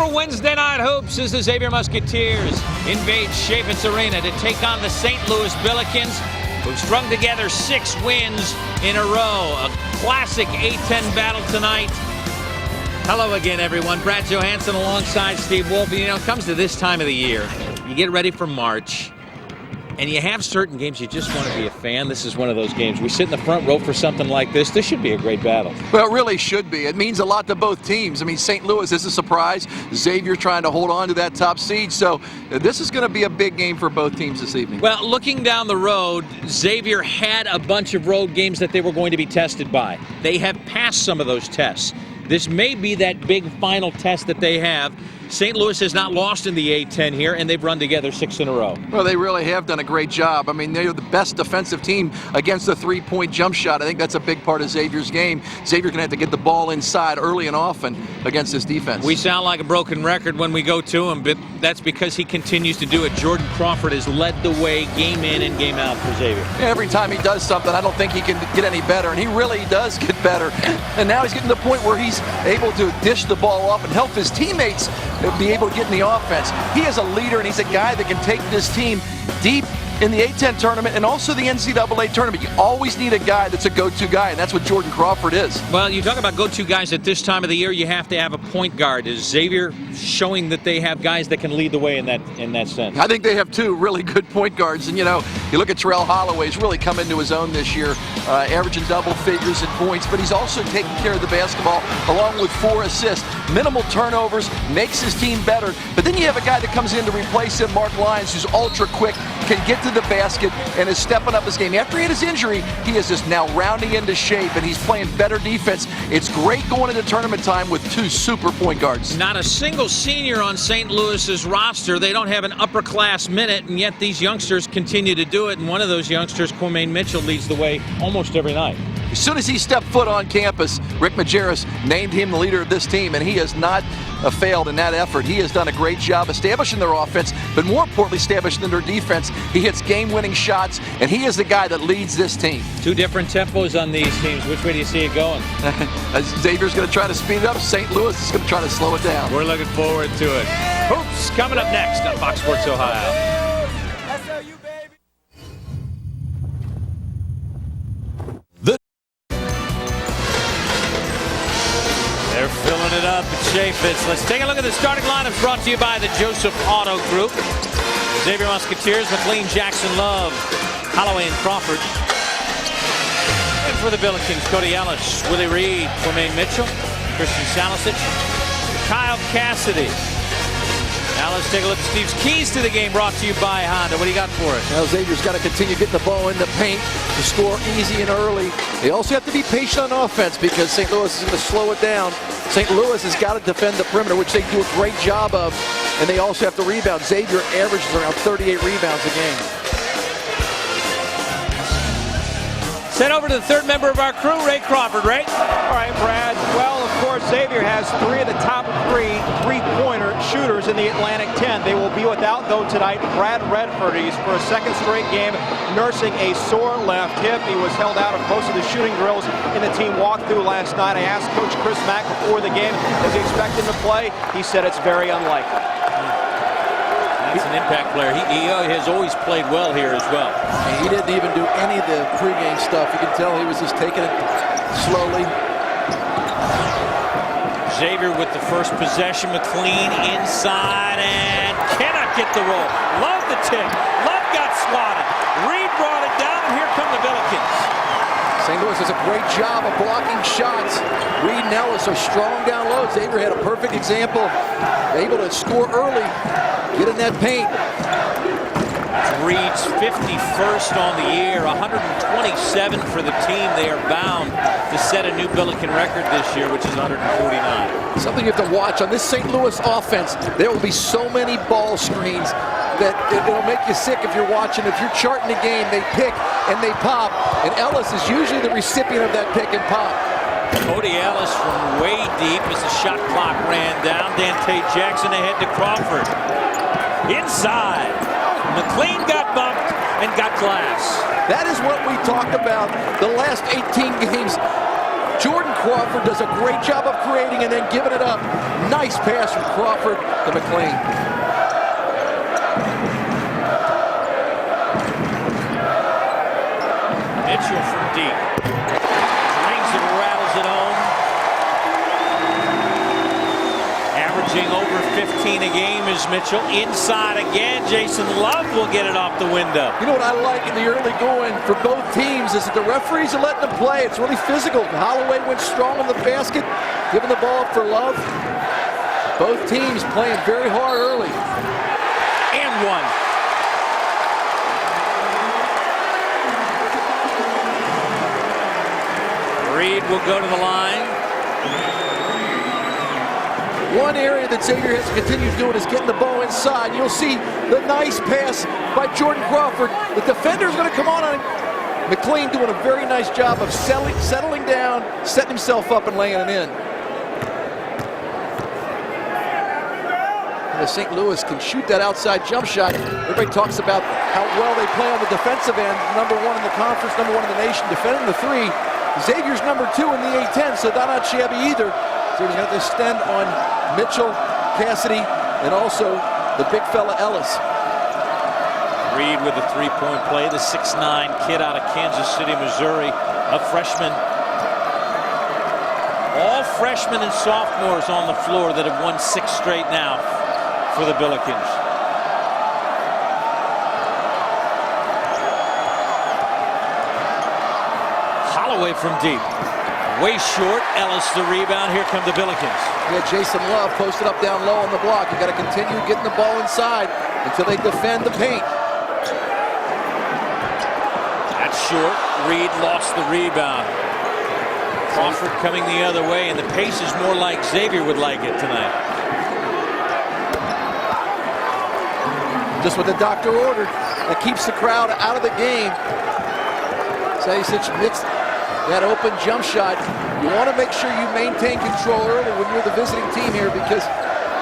for Wednesday night hoops as the Xavier Musketeers invade Chaffetz Arena to take on the St. Louis Billikens, who've strung together 6 wins in a row. A classic A-10 battle tonight. Hello again, everyone. Brad Johansson alongside Steve Wolf. You know, it comes to this time of the year, you get ready for March, and you have certain games you just want to be a fan. This is one of those games. We sit in the front row for something like this. This should be a great battle. Well, it really should be. It means a lot to both teams. I mean, St. Louis is a surprise. Xavier trying to hold on to that top seed. So this is going to be a big game for both teams this evening. Well, looking down the road, Xavier had a bunch of road games that they were going to be tested by. They have passed some of those tests. This may be that big final test that they have. St. Louis has not lost in the A-10 here, and they've run together 6 in a row. Well, they really have done a great job. I mean, they're the best defensive team against the three-point jump shot. I think that's a big part of Xavier's game. Xavier's going to have to get the ball inside early and often against this defense. We sound like a broken record when we go to him, but that's because he continues to do it. Jordan Crawford has led the way game in and game out for Xavier. Every time he does something, I don't think he can get any better, and he really does get better. And now he's getting to the point where he's able to dish the ball off and help his teammates be able to get in the offense. He is a leader, and he's a guy that can take this team deep in the A-10 tournament and also the NCAA tournament. You always need a guy that's a go-to guy, and that's what Jordan Crawford is. Well, you talk about go-to guys at this time of the year, you have to have a point guard. Is Xavier showing that they have guys that can lead the way in that sense? I think they have 2 really good point guards, and you know, you look at Terrell Holloway's really come into his own this year, averaging double figures in points, but he's also taking care of the basketball along with 4 assists. Minimal turnovers, makes his team better, but then you have a guy that comes in to replace him, Mark Lyons, who's ultra quick, can get to the basket, and is stepping up his game. After he had his injury, he is just now rounding into shape, and he's playing better defense. It's great going into tournament time with 2 super point guards. Not a single senior on St. Louis's roster. They don't have an upper-class minute, and yet these youngsters continue to do it, and one of those youngsters, Kwamain Mitchell, leads the way almost every night. As soon as he stepped foot on campus, Rick Majerus named him the leader of this team, and he has not failed in that effort. He has done a great job establishing their offense, but more importantly, establishing their defense. He hits game-winning shots, and he is the guy that leads this team. 2 different tempos on these teams. Which way do you see it going? Xavier's going to try to speed it up. St. Louis is going to try to slow it down. We're looking forward to it. Hoops coming up next on Fox Sports Ohio. They're filling it up at Chaffetz. Let's take a look at the starting lineups brought to you by the Joseph Auto Group. Xavier Musketeers, McLean, Jackson, Love, Holloway, and Crawford. And for the Billikens, Cody Ellis, Willie Reed, Kwamain Mitchell, Christian Salisic, Kyle Cassidy. Now let's take a look at Steve's keys to the game brought to you by Honda. What do you got for us? Well, Xavier's got to continue getting the ball in the paint to score easy and early. They also have to be patient on offense because St. Louis is going to slow it down. St. Louis has got to defend the perimeter, which they do a great job of, and they also have to rebound. Xavier averages around 38 rebounds a game. Send over to the third member of our crew, Ray Crawford. Ray? All right, Brad. Well, of course, Xavier has 3 of the top 3 three-pointer shooters in the Atlantic 10. They will be without, though, tonight, Brad Redford. He's for a second straight game nursing a sore left hip. He was held out of most of the shooting drills in the team walkthrough last night. I asked Coach Chris Mack before the game, does he expect him to play? He said it's very unlikely. That's an impact player. He has always played well here as well. And he didn't even do any of the pregame stuff. You can tell he was just taking it slowly. Xavier with the first possession. McLean inside and cannot get the roll. Love the tip. Love got swatted. Reed brought it down, and here come the Billikens. St. Louis does a great job of blocking shots. Reed and Ellis are strong down low. Xavier had a perfect example. Able to score early. Get in that paint. Reed's 51st on the year, 127 for the team. They are bound to set a new Billiken record this year, which is 149. Something you have to watch on this St. Louis offense. There will be so many ball screens that it'll make you sick if you're watching. If you're charting the game, they pick and they pop. And Ellis is usually the recipient of that pick and pop. Cody Ellis from way deep as the shot clock ran down. Dante Jackson ahead to Crawford. Inside. McLean got bumped and got glass. That is what we talked about the last 18 games. Jordan Crawford does a great job of creating and then giving it up. Nice pass from Crawford to McLean. Mitchell from deep. Rings it, rattles it home. Averaging over 15 a game is Mitchell. Inside again, Jason Love will get it off the window. You know what I like in the early going for both teams is that the referees are letting them play. It's really physical. Holloway went strong on the basket, giving the ball up for Love. Both teams playing very hard early. And one. Reed will go to the line. One area that Xavier has continued doing is getting the ball inside. You'll see the nice pass by Jordan Crawford. The defender's going to come on him. McLean doing a very nice job of settling down, setting himself up and laying it in. And St. Louis can shoot that outside jump shot. Everybody talks about how well they play on the defensive end. #1 in the conference, #1 in the nation, defending the three. Xavier's #2 in the A-10, so they're not shabby either. Xavier's got to extend on Mitchell, Cassidy, and also the big fella Ellis. Reed with a three-point play, the 6'9" kid out of Kansas City, Missouri, a freshman. All freshmen and sophomores on the floor that have won 6 straight now for the Billikens. Holloway from deep. Way short. Ellis the rebound. Here come the Billikens. Yeah, Jason Love posted up down low on the block. You got to continue getting the ball inside until they defend the paint. That's short. Reed lost the rebound. Crawford coming the other way, and the pace is more like Xavier would like it tonight. Just what the doctor ordered. That keeps the crowd out of the game. Xavier mixed that open jump shot. You want to make sure you maintain control early when you're the visiting team here, because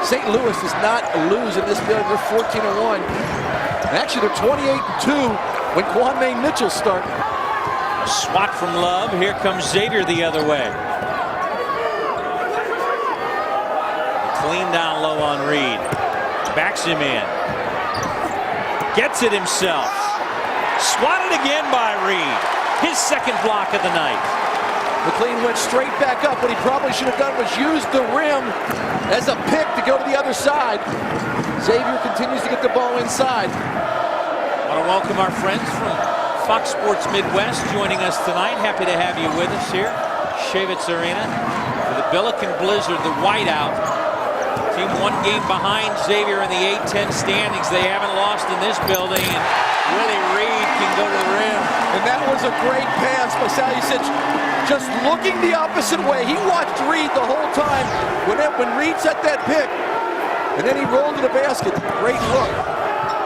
St. Louis does not lose in this building. They're 14-1. Actually, they're 28-2 when Kwamain Mitchell started. Swat from Love. Here comes Xavier the other way. Clean down low on Reed. Backs him in. Gets it himself. Swatted again by Reed. His second block of the night. McLean went straight back up. What he probably should have done was use the rim as a pick to go to the other side. Xavier continues to get the ball inside. I want to welcome our friends from Fox Sports Midwest joining us tonight. Happy to have you with us here. Shevitz Arena. For the Billiken Blizzard, the whiteout. Team 1 game behind Xavier in the A-10 standings. They haven't lost in this building. And Willie Reed can go to the rim. And that was a great pass by Salisic, just looking the opposite way. He watched Reed the whole time when Reed set that pick, and then he rolled to the basket. Great look.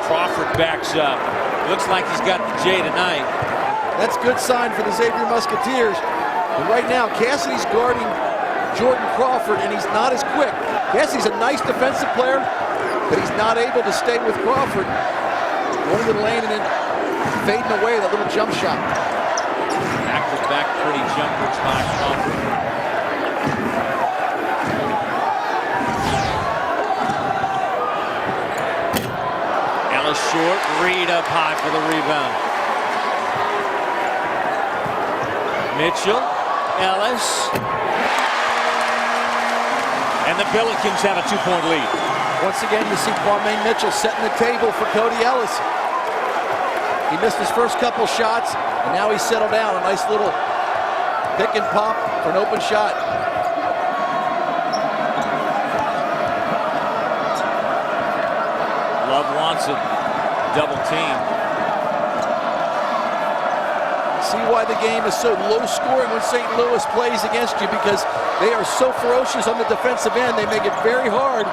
Crawford backs up. Looks like he's got the J tonight. That's a good sign for the Xavier Musketeers. And right now, Cassidy's guarding Jordan Crawford, and he's not as quick. Cassidy's a nice defensive player, but he's not able to stay with Crawford. Going to the lane and then fading away that little jump shot. Back pretty jumpers by Crawford. Ellis short, Reed up high for the rebound. Mitchell, Ellis. And the Billikens have a 2-point lead. Once again, you see Kwamain Mitchell setting the table for Cody Ellis. He missed his first couple shots, and now he's settled down. A nice little pick and pop for an open shot. Love wants it. Double team. See why the game is so low scoring when St. Louis plays against you, because they are so ferocious on the defensive end. They make it very hard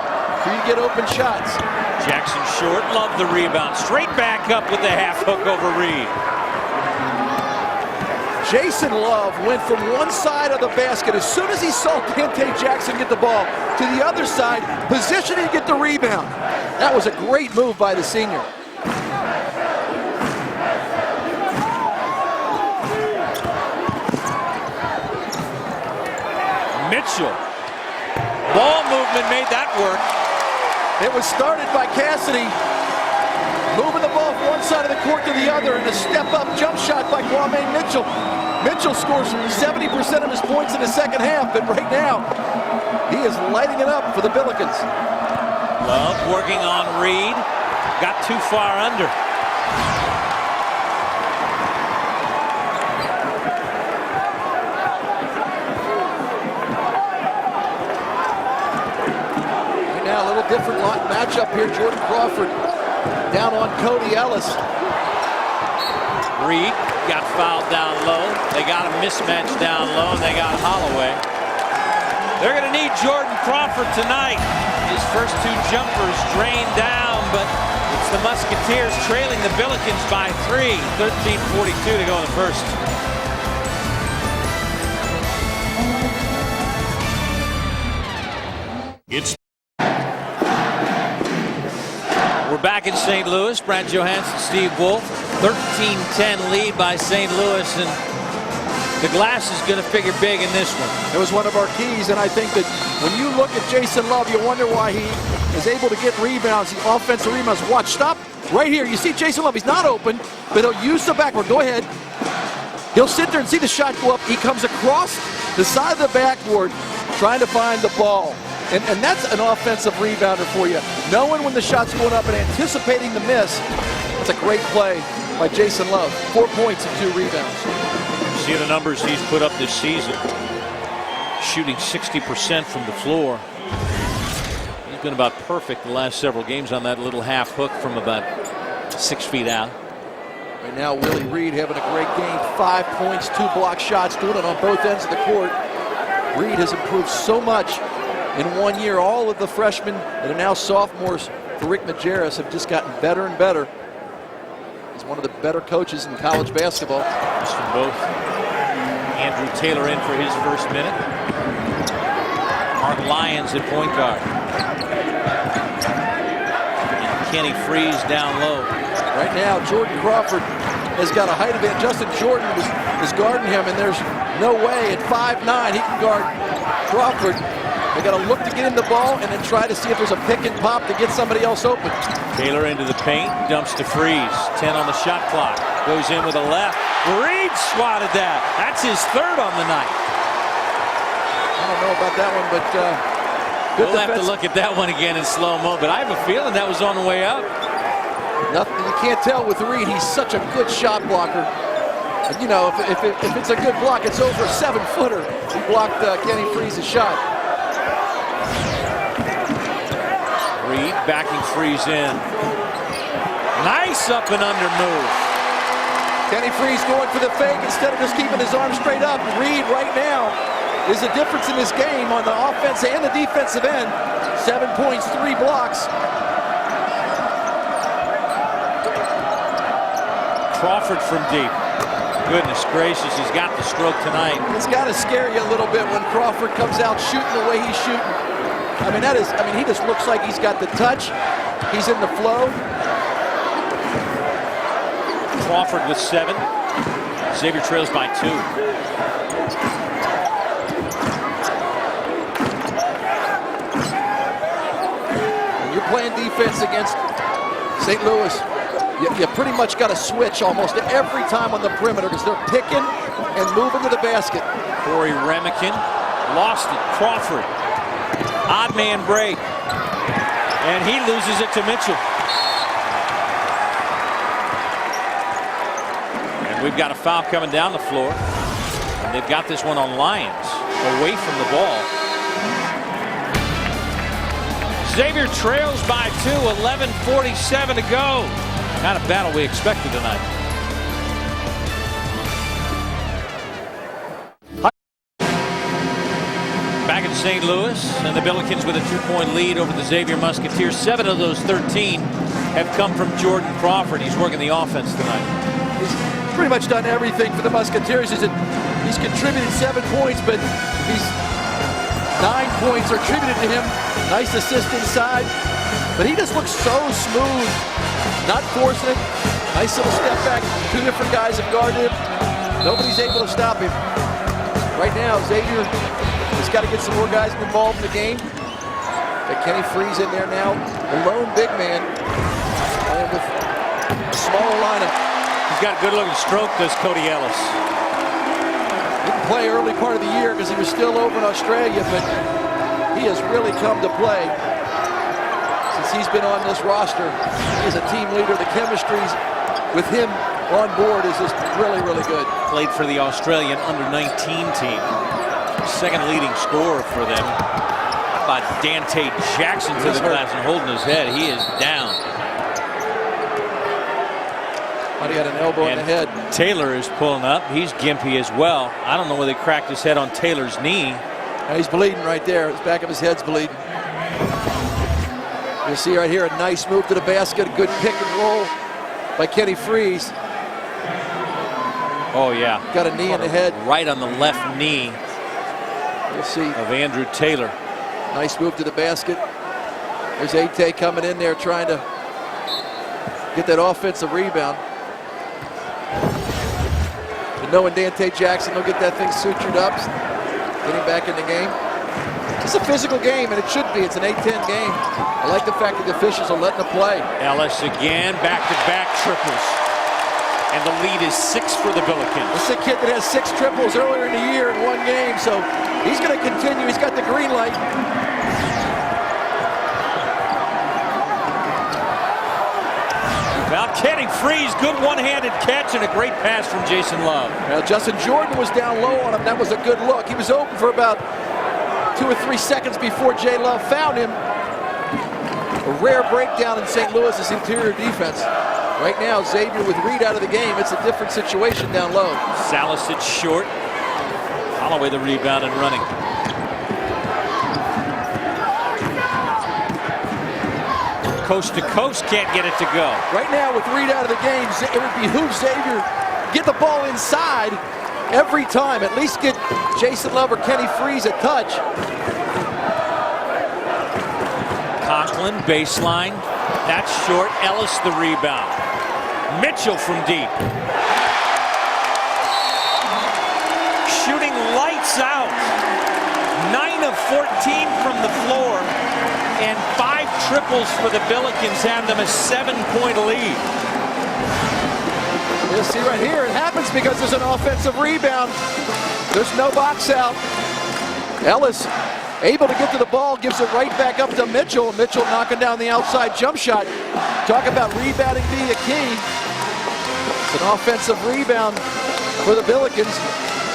for you to get open shots. Jackson short, Love the rebound. Straight back up with the half hook over Reed. Jason Love went from one side of the basket as soon as he saw Dante Jackson get the ball to the other side, positioning to get the rebound. That was a great move by the senior. Mitchell. Ball movement made that work. It was started by Cassidy, moving the ball from one side of the court to the other, and a step-up jump shot by Kwamain Mitchell. Mitchell scores 70% of his points in the second half, but right now, he is lighting it up for the Billikens. Love working on Reed. Got too far under. Now a little different matchup here. Jordan Crawford down on Cody Ellis. Reed got fouled down low. They got a mismatch down low, and they got Holloway. They're going to need Jordan Crawford tonight. His first two jumpers drained down, but it's the Musketeers trailing the Billikens by 3. 13:42 to go in the first. We're back in St. Louis. Brad Johansson, Steve Wolf. 13-10 lead by St. Louis, and the glass is going to figure big in this one. It was one of our keys, and I think that when you look at Jason Love, you wonder why he is able to get rebounds, the offensive rebounds. Watch, stop right here. You see Jason Love, he's not open, but he'll use the backboard. Go ahead. He'll sit there and see the shot go up. He comes across the side of the backboard trying to find the ball. And that's an offensive rebounder for you. Knowing when the shot's going up and anticipating the miss. It's a great play by Jason Love. 4 points and 2 rebounds. See the numbers he's put up this season. Shooting 60% from the floor. He's been about perfect the last several games on that little half hook from about 6 feet out. Right now, Willie Reed having a great game. 5 points, 2 block shots, doing it on both ends of the court. Reed has improved so much in 1 year. All of the freshmen that are now sophomores for Rick Majerus have just gotten better and better. He's one of the better coaches in college basketball. Just from both. Andrew Taylor in for his first minute. Mark Lyons at point guard. And Kenny Freeze down low. Right now, Jordan Crawford has got a height advantage. Justin Jordan is guarding him, and there's no way at 5'9" he can guard Crawford. They got to look to get in the ball and then try to see if there's a pick and pop to get somebody else open. Taylor into the paint, dumps to Freeze. 10 on the shot clock. Goes in with a left. Reed swatted that. That's his third on the night. I don't know about that one, but good we'll defense. have to look at that one again in slow-mo, but I have a feeling that was on the way up. Nothing, you can't tell with Reed. He's such a good shot blocker. And, you know, if it's a good block, it's over a 7-footer. He blocked Kenny Freeze's shot. Reed backing Freeze in. Nice up and under move. Kenny Freeze going for the fake instead of just keeping his arm straight up. Reed right now is the difference in this game on the offense and the defensive end. 7 points, 3 blocks. Crawford from deep. Goodness gracious, he's got the stroke tonight. It's got to scare you a little bit when Crawford comes out shooting the way he's shooting. He just looks like he's got the touch. He's in the flow. Crawford with 7. Xavier trails by 2. When you're playing defense against St. Louis, you pretty much got to switch almost every time on the perimeter because they're picking and moving to the basket. Corey Remican lost it. Crawford. Odd man break. And he loses it to Mitchell. And we've got a foul coming down the floor. And they've got this one on Lyons. Away from the ball. Xavier trails by 2. 11:47 to go. Kind of battle we expected tonight. Back in St. Louis, and the Billikens with a 2-point lead over the Xavier Musketeers. 7 of those 13 have come from Jordan Crawford. He's working the offense tonight. He's pretty much done everything for the Musketeers. He's contributed 7 points, but 9 points are attributed to him. Nice assist inside, but he just looks so smooth, not forcing it. Nice little step back. 2 different guys have guarded him. Nobody's able to stop him. Right now, Xavier has He's got to get some more guys involved in the game. Got Kenny Freeze in there now. The lone big man playing with a smaller lineup. He's got a good-looking stroke, does Cody Ellis. Didn't play early part of the year because he was still over in Australia, but he has really come to play since he's been on this roster. He's a team leader. The chemistry with him on board is just really, really good. Played for the Australian under-19 team. Second leading scorer for them. How about Dante Jackson to the glass and holding his head? He is down. But he got an elbow in the head. Taylor is pulling up. He's gimpy as well. I don't know whether they cracked his head on Taylor's knee. Now he's bleeding right there. The back of his head's bleeding. You see right here a nice move to the basket. A good pick and roll by Kenny Freeze. Oh, yeah. Got a knee in the head. Right on the left knee. We'll see. Of Andrew Taylor. Nice move to the basket. There's Ate coming in there trying to get that offensive rebound. But knowing Dante Jackson, he'll get that thing sutured up. Get him back in the game. It's a physical game, and it should be. It's an 8-10 game. I like the fact that the officials are letting them play. Ellis again, back-to-back triples. And the lead is 6 for the Billikens. This is a kid that has 6 triples earlier in the year in one game, so he's going to continue. He's got the green light. Well, Kenny Freeze, good one-handed catch and a great pass from Jason Love. Now, Justin Jordan was down low on him. That was a good look. He was open for about 2 or 3 seconds before Jay Love found him. A rare breakdown in St. Louis's interior defense. Right now, Xavier with Reed out of the game. It's a different situation down low. Salisic short. Holloway the rebound and running. Coast to coast, can't get it to go. Right now, with Reed out of the game, it would behoove Xavier get the ball inside every time. At least get Jason Love or Kenny Freeze a touch. Conklin, baseline. That's short. Ellis the rebound. Mitchell from deep. Shooting lights out. 9 of 14 from the floor. And 5 triples for the Billikens have them a 7-point lead. You'll see right here, it happens because there's an offensive rebound. There's no box out. Ellis able to get to the ball, gives it right back up to Mitchell. Mitchell knocking down the outside jump shot. Talk about rebounding being a key. It's an offensive rebound for the Billikens.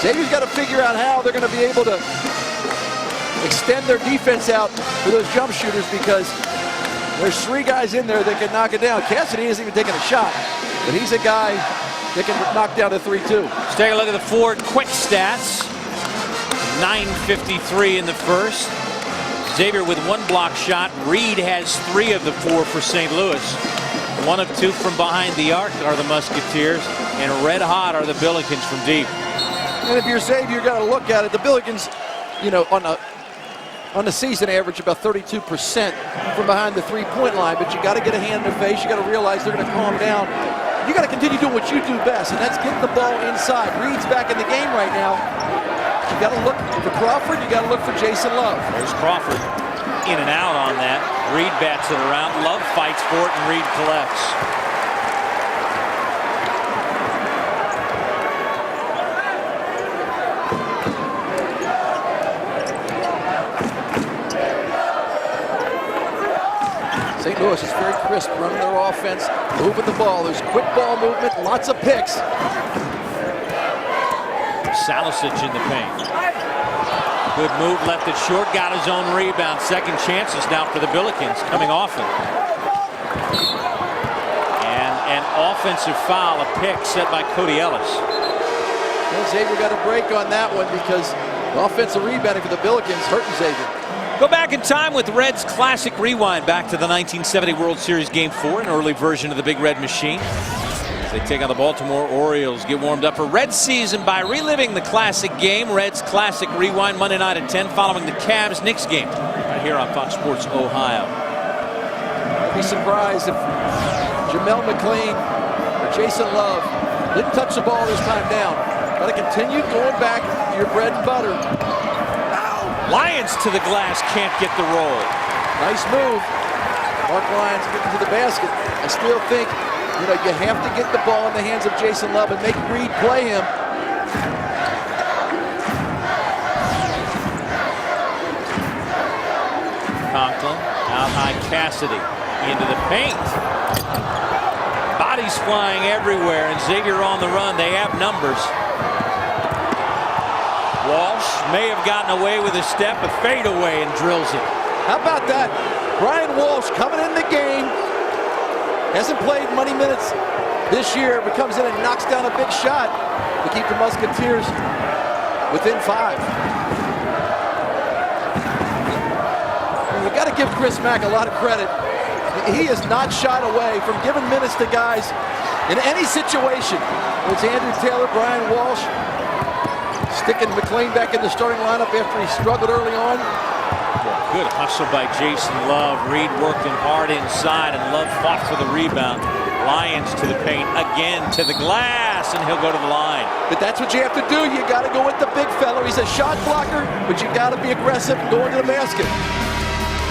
Xavier's got to figure out how they're going to be able to extend their defense out for those jump shooters because there's 3 guys in there that can knock it down. Cassidy isn't even taking a shot, but he's a guy that can knock down a 3-2. Let's take a look at the 4 quick stats. 9:53 in the first. Xavier with 1 block shot. Reed has 3 of the 4 for St. Louis. 1 of 2 from behind the arc are the Musketeers, and red hot are the Billikens from deep. And if you're Xavier, you got to look at it. The Billikens, you know, on the season average about 32% from behind the 3-point line, but you got to get a hand in their face. You got to realize they're going to calm down. You got to continue doing what you do best, and that's getting the ball inside. Reed's back in the game right now. You got to look for Crawford. You got to look for Jason Love. There's Crawford in and out on that. Reed bats it around. Love fights for it, and Reed collects. St. Louis is very crisp running their offense, moving the ball. There's quick ball movement, lots of picks. Salisic in the paint. Good move, left it short, got his own rebound. Second chances now for the Billikens coming off him. And an offensive foul, a pick set by Cody Ellis. Well, Xavier got a break on that one because the offensive rebounding for the Billikens hurting Xavier. Go back in time with Red's Classic Rewind back to the 1970 World Series Game 4, an early version of the Big Red Machine. As they take on the Baltimore Orioles, get warmed up for Red season by reliving the classic game. Red's Classic Rewind Monday night at 10 following the Cavs-Knicks game right here on Fox Sports Ohio. I'd be surprised if Jamel McLean or Jason Love didn't touch the ball this time down. Got to continue going back to your bread and butter. Lyons to the glass, can't get the roll. Nice move. Mark Lyons getting to the basket. I still think, you know, you have to get the ball in the hands of Jason Love and make Reed play him. Conklin, out high Cassidy, into the paint. Bodies flying everywhere, and Xavier on the run. They have numbers. Walsh may have gotten away with a step, but fade away and drills it. How about that? Brian Walsh coming in the game. Hasn't played many minutes this year, but comes in and knocks down a big shot to keep the Musketeers within 5. You got to give Chris Mack a lot of credit. He has not shied away from giving minutes to guys in any situation. It's Andrew Taylor, Brian Walsh, sticking McLean back in the starting lineup after he struggled early on. Good hustle by Jason Love. Reed working hard inside, and Love fought for the rebound. Lyons to the paint, again to the glass, and he'll go to the line. But that's what you have to do. You got to go with the big fella. He's a shot blocker, but you got to be aggressive and go into the basket.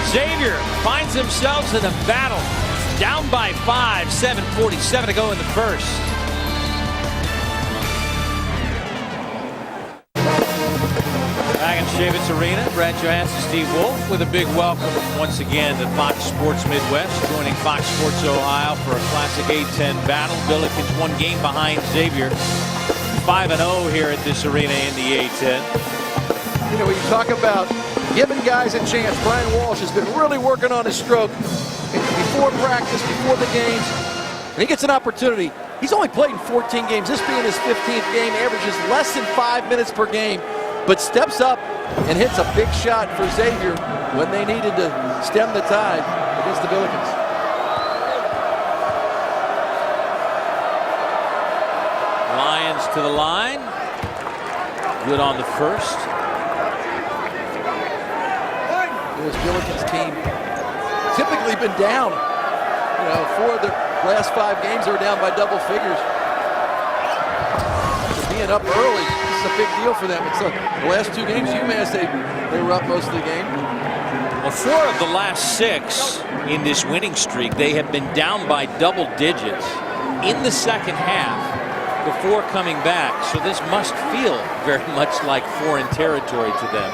Xavier finds themselves in a battle. Down by 5, 7:47 to go in the first. Back in Chavis Arena, Brad Johansson, Steve Wolf with a big welcome once again to Fox Sports Midwest, joining Fox Sports Ohio for a classic A-10 battle. Billikens 1 game behind Xavier, 5-0 here at this arena in the A-10. You know, when you talk about giving guys a chance, Brian Walsh has been really working on his stroke before practice, before the games, and he gets an opportunity. He's only played in 14 games, this being his 15th game, averages less than 5 minutes per game, but steps up and hits a big shot for Xavier when they needed to stem the tide against the Billikens. Lyons to the line. Good on the first. This Billikens team typically been down. You know, 4 of the last 5 games they were down by double figures. Being up early, this is a big deal for them. It's the last 2 games, UMass, they were up most of the game. Well, 4 of the last 6 in this winning streak, they have been down by double digits in the second half before coming back. So this must feel very much like foreign territory to them.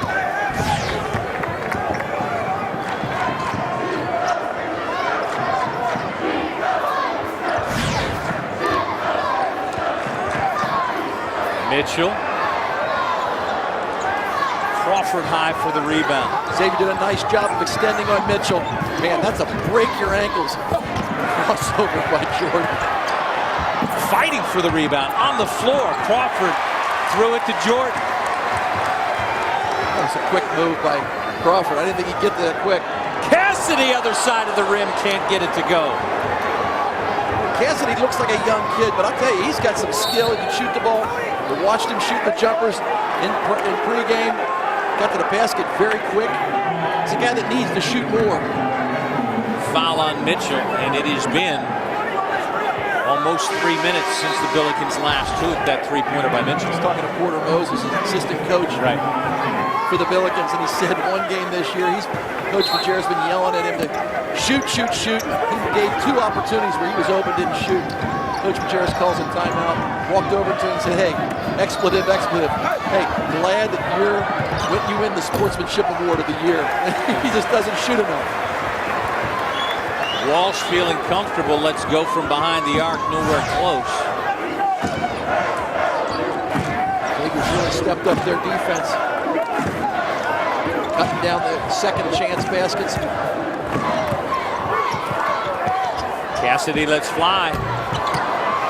Mitchell. Crawford high for the rebound. Xavier did a nice job of extending on Mitchell. Man, that's a break your ankles crossover by Jordan. Fighting for the rebound on the floor. Crawford threw it to Jordan. That was a quick move by Crawford. I didn't think he'd get that quick. Cassidy, other side of the rim, can't get it to go. Cassidy looks like a young kid, but I'll tell you, he's got some skill. He can shoot the ball. We watched him shoot the jumpers in pregame. Got to the basket very quick. He's a guy that needs to shoot more. Foul on Mitchell, and it has been almost 3 minutes since the Billikens last took that 3-pointer by Mitchell. He's talking to Porter Moses, his assistant coach for the Billikens, and he said 1 game this year, Coach Majer's been yelling at him to shoot, shoot, shoot. He gave 2 opportunities where he was open, didn't shoot. Coach Majer's calls a timeout, walked over to him and said, hey, expletive, expletive. Hey, glad that you win the Sportsmanship Award of the year. He just doesn't shoot enough. Walsh feeling comfortable. Let's go from behind the arc, nowhere close. Lakers really stepped up their defense. Cutting down the second chance baskets. Cassidy lets fly.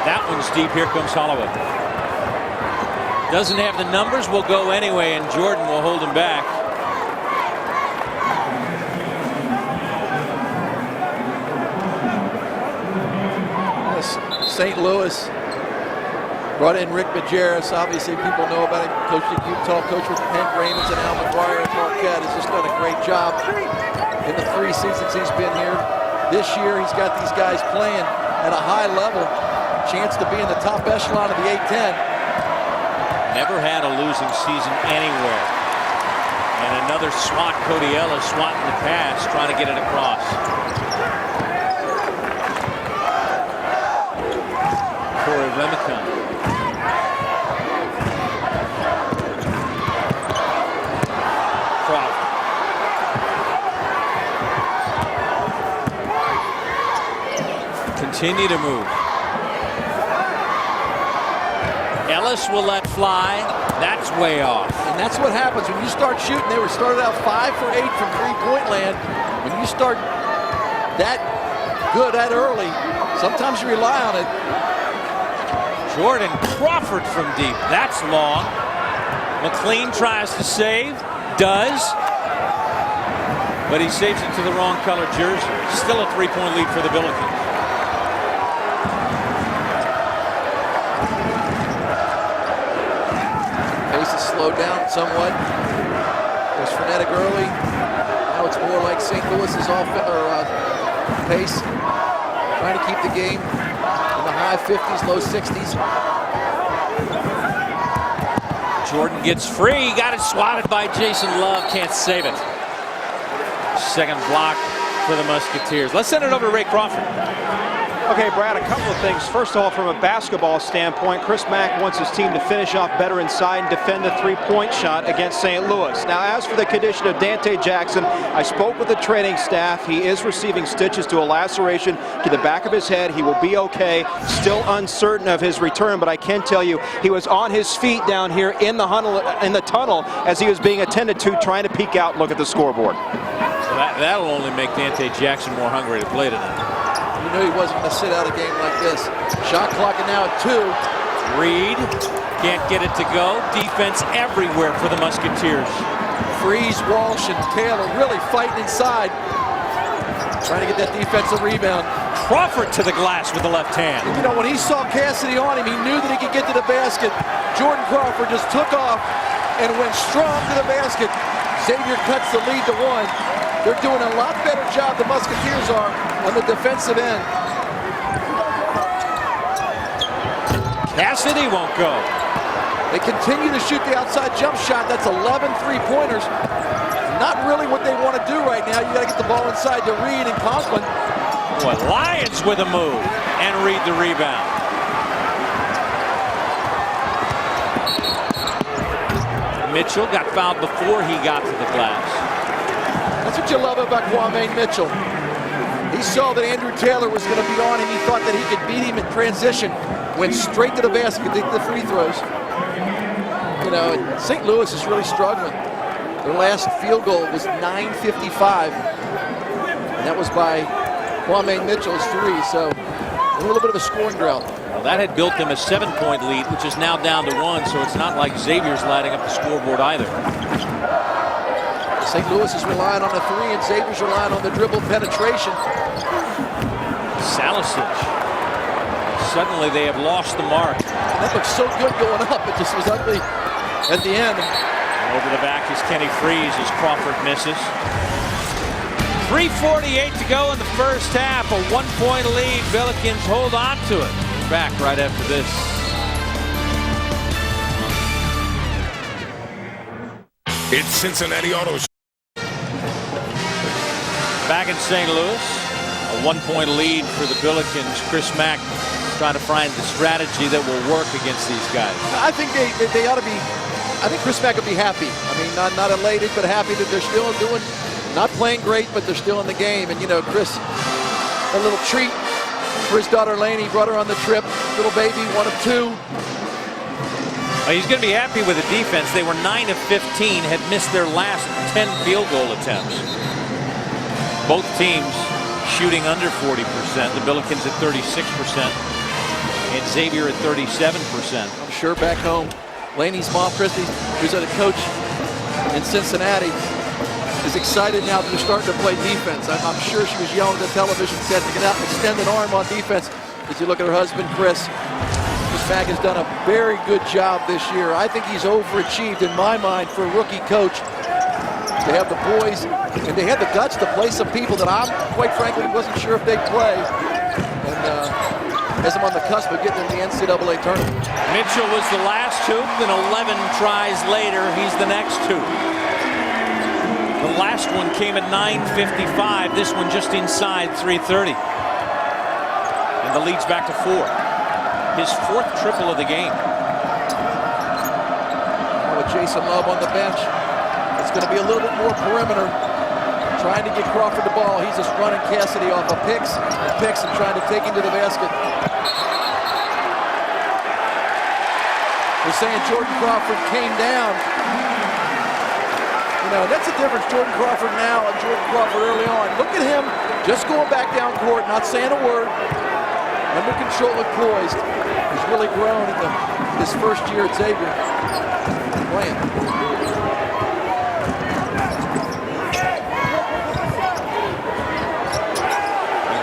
That one's deep. Here comes Holloway. Doesn't have the numbers, will go anyway, and Jordan will hold him back. St. Louis brought in Rick Majerus. Obviously, people know about him. Coach at Utah, coach with Hank Raymond and Al McGuire at Marquette. Has just done a great job in the 3 seasons he's been here. This year, he's got these guys playing at a high level. Chance to be in the top echelon of the A-10. Never had a losing season anywhere. And another swat. Cody Ellis swatting the pass, trying to get it across. Corey Remington. Crawford. Continue to move. Ellis will let fly. That's way off. And that's what happens when you start shooting. They were started out 5 for 8 from three-point land. When you start that good that early, sometimes you rely on it. Jordan Crawford from deep. That's long. McLean tries to save. Does. But he saves it to the wrong color jersey. Still a three-point lead for the Billikens. Pace is slowed down somewhat. There's frenetic early. Now it's more like St. Louis's pace. Trying to keep the game in the high 50s, low 60s. Jordan gets free. Got it swatted by Jason Love. Can't save it. Second block for the Musketeers. Let's send it over to Ray Crawford. Okay, Brad, a couple of things. First of all, from a basketball standpoint, Chris Mack wants his team to finish off better inside and defend the three-point shot against St. Louis. Now, as for the condition of Dante Jackson, I spoke with the training staff. He is receiving stitches to a laceration to the back of his head. He will be okay. Still uncertain of his return, but I can tell you he was on his feet down here in the tunnel as he was being attended to, trying to peek out and look at the scoreboard. So that'll only make Dante Jackson more hungry to play tonight. You knew he wasn't going to sit out a game like this. Shot clocking now at 2. Reed can't get it to go. Defense everywhere for the Musketeers. Freeze, Walsh, and Taylor really fighting inside. Trying to get that defensive rebound. Crawford to the glass with the left hand. You know, when he saw Cassidy on him, he knew that he could get to the basket. Jordan Crawford just took off and went strong to the basket. Xavier cuts the lead to 1. They're doing a lot better job, the Musketeers are, on the defensive end. Cassidy won't go. They continue to shoot the outside jump shot. That's 11 three-pointers. Not really what they want to do right now. You got to get the ball inside to Reed and Conklin. Boy, Lyons with a move and Reed the rebound. Mitchell got fouled before he got to the glass. That's what you love about Kwamain Mitchell. He saw that Andrew Taylor was going to be on him. He thought that he could beat him in transition. Went straight to the basket, did the free throws. You know, St. Louis is really struggling. Their last field goal was 9:55. And that was by Kwamain Mitchell's 3. So a little bit of a scoring drought. Well, that had built them a 7-point lead, which is now down to 1. So it's not like Xavier's lighting up the scoreboard either. St. Louis is relying on the 3, and Xavier's relying on the dribble penetration. Salicic. Suddenly they have lost the mark. That looks so good going up. It just was ugly at the end. And over the back is Kenny Freeze as Crawford misses. 3:48 to go in the first half. A 1-point lead. Billikens hold on to it. We're back right after this. It's Cincinnati Auto Show. Back in St. Louis, a 1-point lead for the Billikens. Chris Mack trying to find the strategy that will work against these guys. I think they ought to be. I think Chris Mack will be happy. I mean, not elated, but happy that they're still doing, not playing great, but they're still in the game. And you know, Chris, a little treat for his daughter Lainey. Brought her on the trip. Little baby, 1 of 2. He's going to be happy with the defense. They were 9 of 15, had missed their last 10 field goal attempts. Both teams shooting under 40%. The Billikens at 36% and Xavier at 37%. I'm sure back home, Lainey's mom, Christy, who's a coach in Cincinnati, is excited now that they're starting to play defense. I'm sure she was yelling at the television set to get out and extend an arm on defense. As you look at her husband, Chris Mack has done a very good job this year. I think he's overachieved in my mind for a rookie coach. They have the boys, and they had the guts to play some people that I, quite frankly, wasn't sure if they'd play. And has them on the cusp of getting in the NCAA tournament. Mitchell was the last hoop, then 11 tries later, he's the next hoop. The last one came at 9:55. This one just inside 3:30. And the lead's back to 4. His 4th triple of the game. With Jason Love on the bench, it's going to be a little bit more perimeter. Trying to get Crawford the ball. He's just running Cassidy off of picks and trying to take him to the basket. They're saying Jordan Crawford came down. You know, that's the difference, Jordan Crawford now and Jordan Crawford early on. Look at him just going back down court, not saying a word. Under control and poised. He's really grown in his first year at Xavier. Playing.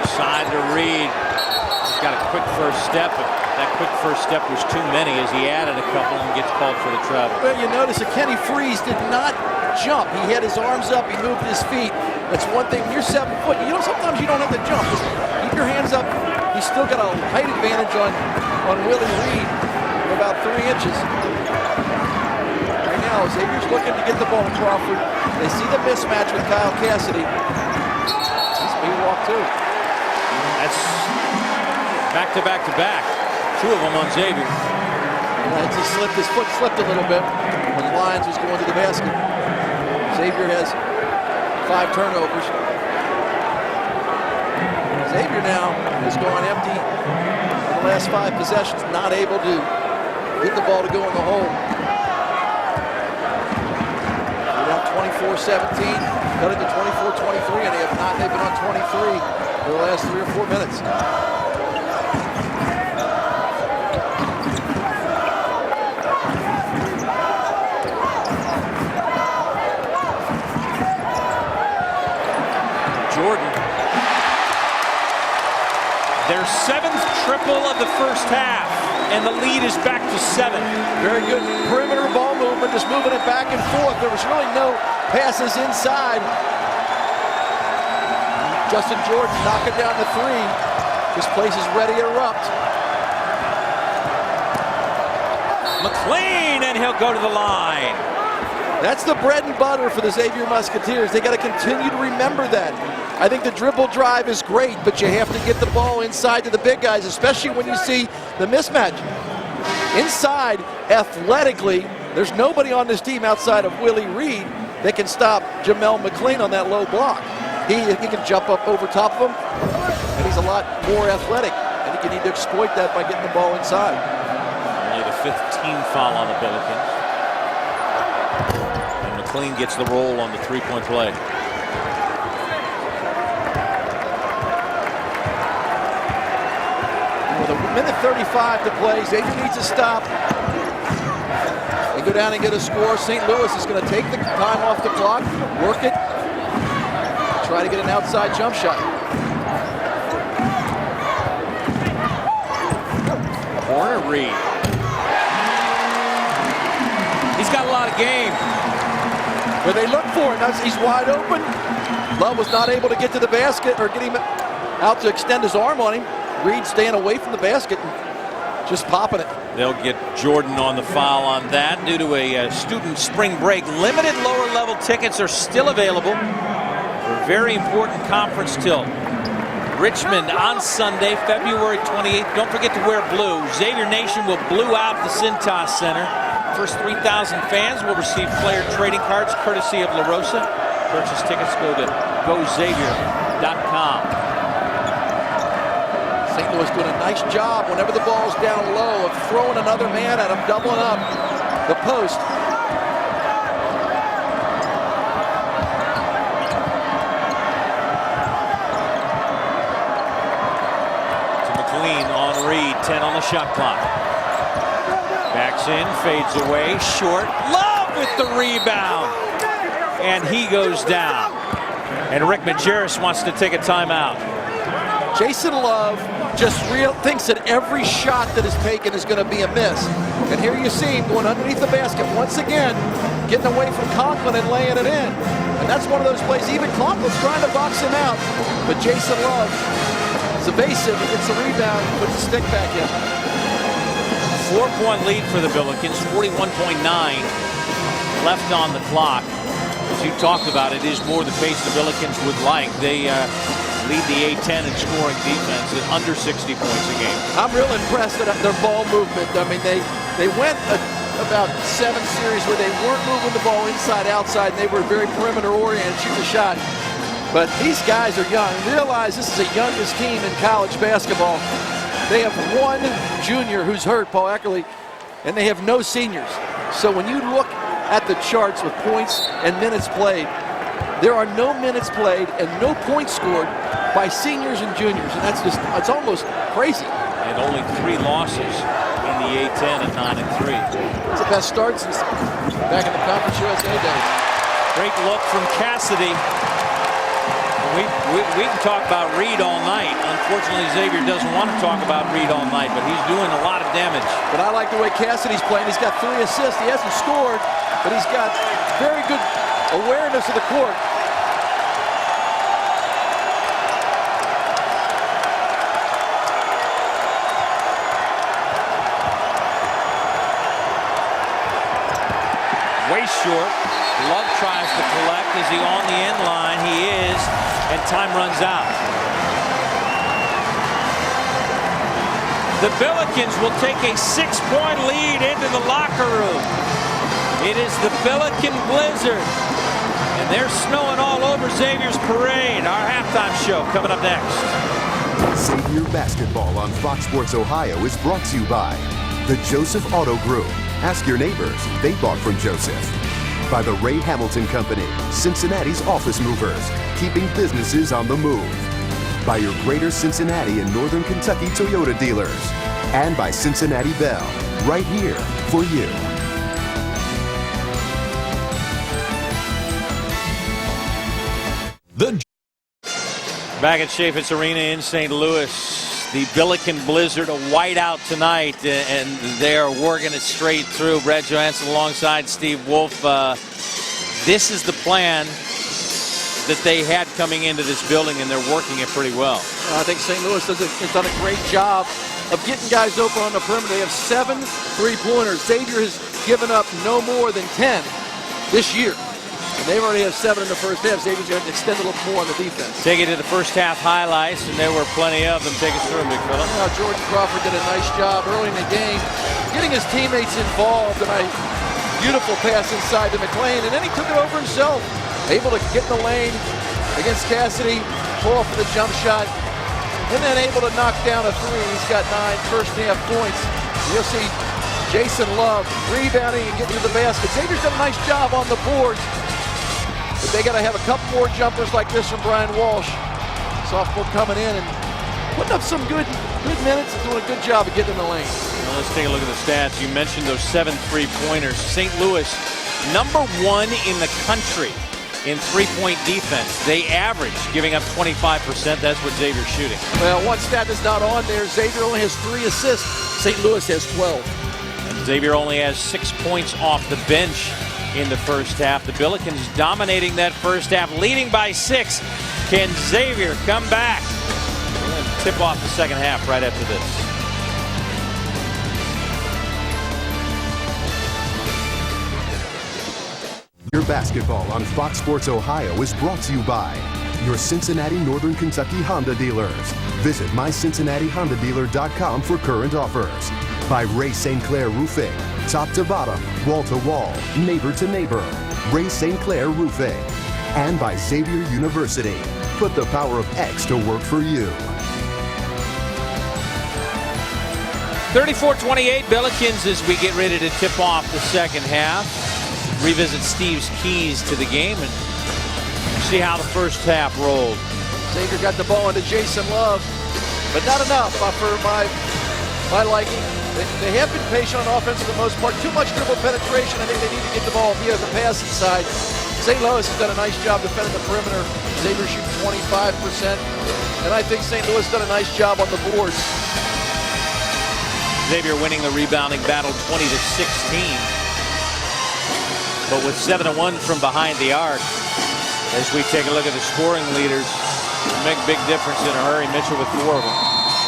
Inside to Reed. He's got a quick first step. That quick first step was too many as he added a couple and gets called for the travel. Well, you notice that Kenny Freeze did not jump. He had his arms up. He moved his feet. That's one thing. When you're 7 foot, you know, sometimes you don't have to jump. Just keep your hands up. He's still got a height advantage on Willie Reed of about 3 inches. Right now, Xavier's looking to get the ball to Crawford. They see the mismatch with Kyle Cassidy. He's may walk too. That's back to back to back. 2 of them on Xavier. His foot slipped a little bit when Lyons was going to the basket. Xavier has 5 turnovers. Xavier now has gone empty in the last 5 possessions, not able to get the ball to go in the hole. They're down 24-17, cut it to 24-23, and they've been on 23 for the last 3 or 4 minutes. Jordan. Their 7th triple of the first half, and the lead is back to 7. Very good perimeter ball movement, just moving it back and forth. There was really no passes inside. Justin Jordan knocking down the 3. This place is ready to erupt. McLean, and he'll go to the line. That's the bread and butter for the Xavier Musketeers. They got to continue to remember that. I think the dribble drive is great, but you have to get the ball inside to the big guys, especially when you see the mismatch. Inside, athletically, there's nobody on this team outside of Willie Reed that can stop Jamel McLean on that low block. He can jump up over top of him, and he's a lot more athletic, and he can need to exploit that by getting the ball inside. Only the 5th team foul on the Billikens. And McLean gets the roll on the 3-point play. With a minute 35 to play, Xavier needs to stop. They go down and get a score. St. Louis is going to take the time off the clock, work it, try to get an outside jump shot. Corner Reed. He's got a lot of game. Where they look for him, he's wide open. Love was not able to get to the basket or get him out to extend his arm on him. Reed staying away from the basket and just popping it. They'll get Jordan on the foul on that due to a student spring break. Limited lower level tickets are still available for a very important conference tilt. Richmond on Sunday, February 28th. Don't forget to wear blue. Xavier Nation will blue out the Cintas Center. First 3,000 fans will receive player trading cards courtesy of La Rosa. Purchase tickets, go to goxavier.com. St. Louis doing a nice job whenever the ball's down low of throwing another man at him, doubling up the post. To McLean on Reed, 10 on the shot clock. Backs in, fades away, short. Love with the rebound. And he goes down. And Rick Majerus wants to take a timeout. Jason Love just thinks that every shot that is taken is going to be a miss. And here you see him going underneath the basket once again, getting away from Conklin and laying it in. And that's one of those plays. Even Conklin's trying to box him out. But Jason Love is evasive. He gets the rebound and puts the stick back in. 4-point lead for the Billikens, 41.9 left on the clock. as you talked about, it is more the pace the Billikens would like. They lead the A-10 in scoring defense at under 60 points a game. I'm real impressed at their ball movement. I mean, they went about 7 series where they weren't moving the ball inside, outside, and they were very perimeter oriented, shoot the shot. But these guys are young. Realize this is the youngest team in college basketball. They have one junior who's hurt, Paul Eckerly, and they have no seniors. So when you look at the charts with points and minutes played, there are no minutes played and no points scored by seniors and juniors, and it's almost crazy. And only 3 losses in the A-10 at 9-3. It's the best start since back in the Conference USA days. Great look from Cassidy. We can talk about Reed all night. Unfortunately, Xavier doesn't want to talk about Reed all night, but he's doing a lot of damage. But I like the way Cassidy's playing. He's got 3 assists. He hasn't scored, but he's got very good awareness of the court. Way short. Love tries to collect. Is he on the end line? He is, and time runs out. The Billikens will take a 6-point lead into the locker room. It is the Billiken Blizzard, and they're snowing all over Xavier's parade. Our halftime show coming up next. Xavier basketball on Fox Sports Ohio is brought to you by the Joseph Auto Group. Ask your neighbors, they bought from Joseph. By the Ray Hamilton Company, Cincinnati's office movers, keeping businesses on the move. By your Greater Cincinnati and Northern Kentucky Toyota dealers. And by Cincinnati Bell, right here for you. Back at Chaffetz Arena in St. Louis. The Billiken Blizzard, a whiteout tonight, and they're working it straight through. Brad Johansson alongside Steve Wolf. This is the plan that they had coming into this building, and they're working it pretty well. I think St. Louis has done a great job of getting guys open on the perimeter. They have 7 3-pointers. Xavier has given up no more than 10 this year. And they've already have 7 in the first half. Xavier's going to extend a little more on the defense. Take it to the first half highlights, and there were plenty of them. Take us through them, Big Phillip. Jordan Crawford did a nice job early in the game, getting his teammates involved, and a beautiful pass inside to McLean, and then he took it over himself. Able to get in the lane against Cassidy, pull for the jump shot, and then able to knock down a 3. He's got 9 first half points. You'll see Jason Love rebounding and getting to the basket. Xavier's done a nice job on the boards. But they got to have a couple more jumpers like this from Brian Walsh. Sophomore coming in and putting up some good minutes and doing a good job of getting in the lane. Well, let's take a look at the stats. You mentioned those 7 3-pointers. St. Louis, number 1 in the country in 3-point defense. They average giving up 25%. That's what Xavier's shooting. Well, one stat that's not on there, Xavier only has 3 assists. St. Louis has 12. And Xavier only has 6 points off the bench in the first half. The Billikens dominating that first half, leading by 6. Can Xavier come back? We're going to tip off the second half right after this. Your basketball on Fox Sports Ohio is brought to you by your Cincinnati Northern Kentucky Honda dealers. Visit mycincinnatihondadealer.com for current offers. By Ray St. Clair Roofing. Top to bottom, wall to wall, neighbor to neighbor. Ray St. Clair Roofing. And by Xavier University. Put the power of X to work for you. 34-28 Billikens as we get ready to tip off the second half. Revisit Steve's keys to the game and see how the first half rolled. Xavier got the ball into Jason Love, but not enough for my liking. They have been patient on offense for the most part. Too much dribble penetration. I think they need to get the ball via the passing side. St. Louis has done a nice job defending the perimeter. Xavier shooting 25%. And I think St. Louis has done a nice job on the boards. Xavier winning the rebounding battle 20-16. But with 7-1 from behind the arc, as we take a look at the scoring leaders, make big difference in a hurry. Mitchell with 4 of them.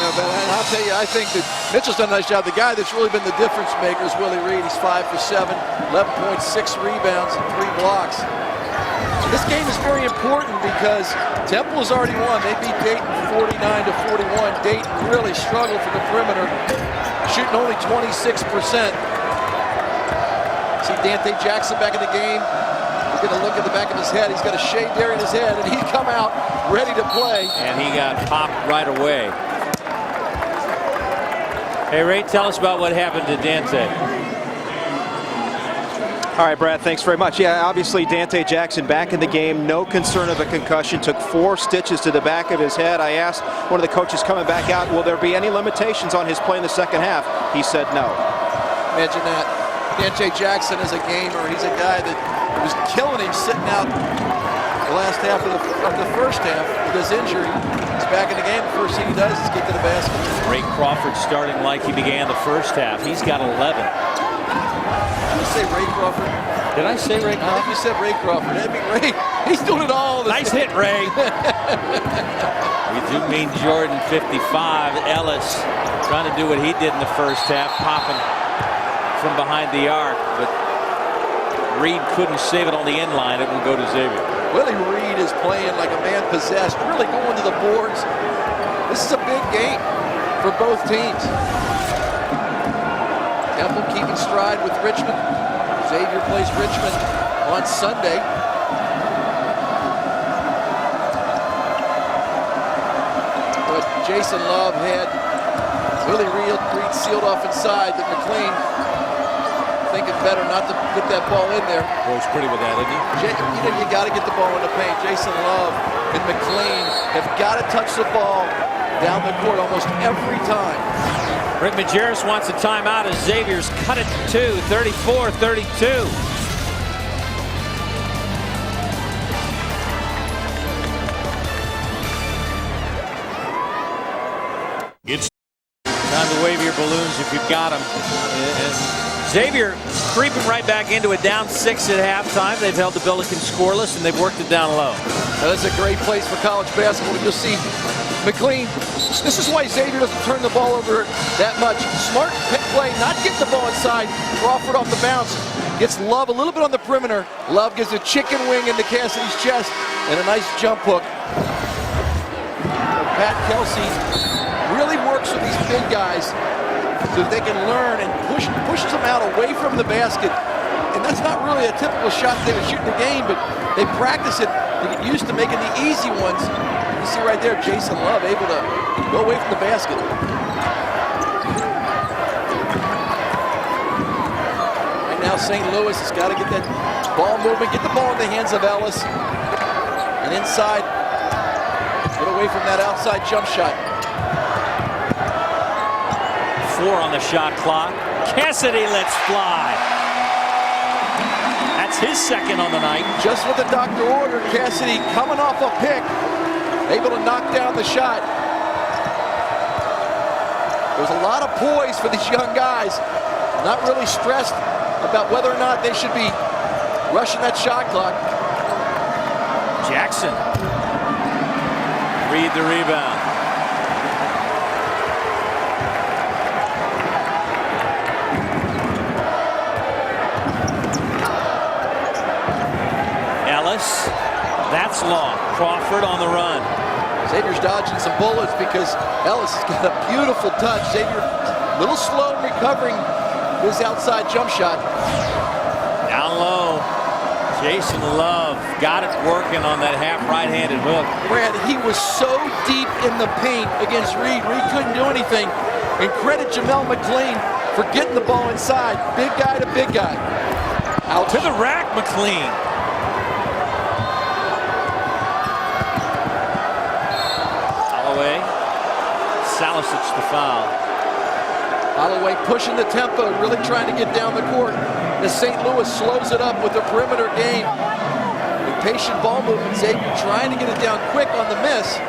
But I'll tell you, I think that Mitchell's done a nice job. The guy that's really been the difference maker is Willie Reed. He's 5 for 7, 11.6 rebounds and 3 blocks. This game is very important because Temple has already won. They beat Dayton 49-41. Dayton really struggled from the perimeter, shooting only 26%. See Dante Jackson back in the game. We're going to look at the back of his head. He's got a shade there in his head, and he's come out ready to play. And he got popped right away. Hey, Ray, tell us about what happened to Dante. All right, Brad, thanks very much. Yeah, obviously Dante Jackson back in the game. No concern of a concussion. Took 4 stitches to the back of his head. I asked one of the coaches coming back out, will there be any limitations on his play in the second half? He said no. Imagine that. Dante Jackson is a gamer. He's a guy that was killing him sitting out the last half of the first half with his injury. He's back in the game. The first thing he does is get to the basket. Ray Crawford starting like he began the first half. He's got 11. Did you say Ray Crawford? Did I say Ray Crawford? I think you said Ray Crawford. I mean, Ray, he's doing it all. Nice hit, Ray. We do mean Jordan 55. Ellis trying to do what he did in the first half, popping from behind the arc, but Reed couldn't save it on the end line. It will go to Xavier. Willie Reed is playing like a man possessed, really going to the boards. This is a big game for both teams. Temple keeping stride with Richmond. Xavier plays Richmond on Sunday. But Jason Love had Willie Reed sealed off inside. That McLean thinking better not to get that ball in there. Boy, he's pretty with that, isn't he? You got to get the ball in the paint. Jason Love and McLean have got to touch the ball down the court almost every time. Rick Majerus wants a timeout as Xavier's cut it to 2, 34-32. It's time to wave your balloons if you've got them. Xavier creeping right back into it, down 6 at halftime. They've held the Billikens scoreless, and they've worked it down low. That's a great place for college basketball. You'll see McLean. This is why Xavier doesn't turn the ball over that much. Smart play, not getting the ball inside. Crawford off the bounce. Gets Love a little bit on the perimeter. Love gives a chicken wing into Cassidy's chest and a nice jump hook. Pat Kelsey really works with these big guys so they can learn and pushes them out away from the basket. And that's not really a typical shot they would shoot in the game, but they practice it to get used to making the easy ones. You see right there, Jason Love able to go away from the basket. Right now, St. Louis has got to get that ball movement, get the ball in the hands of Ellis. And inside, get away from that outside jump shot. 4 on the shot clock. Cassidy lets fly. That's his second on the night. Just what the doctor ordered. Cassidy coming off a pick, able to knock down the shot. There's a lot of poise for these young guys. Not really stressed about whether or not they should be rushing that shot clock. Jackson. Reed the rebound. Ellis. That's long. Crawford on the run. Xavier's dodging some bullets because Ellis has got a beautiful touch. Xavier a little slow in recovering his outside jump shot. Down low. Jason Love got it working on that half right-handed hook. Brad, he was so deep in the paint against Reed. Reed couldn't do anything. And credit Jamel McLean for getting the ball inside. Big guy to big guy. Out to the rack, McLean. Holloway. Salicic the foul. Holloway pushing the tempo, really trying to get down the court. As St. Louis slows it up with a perimeter game. With patient ball movement, Xavier trying to get it down quick on the miss.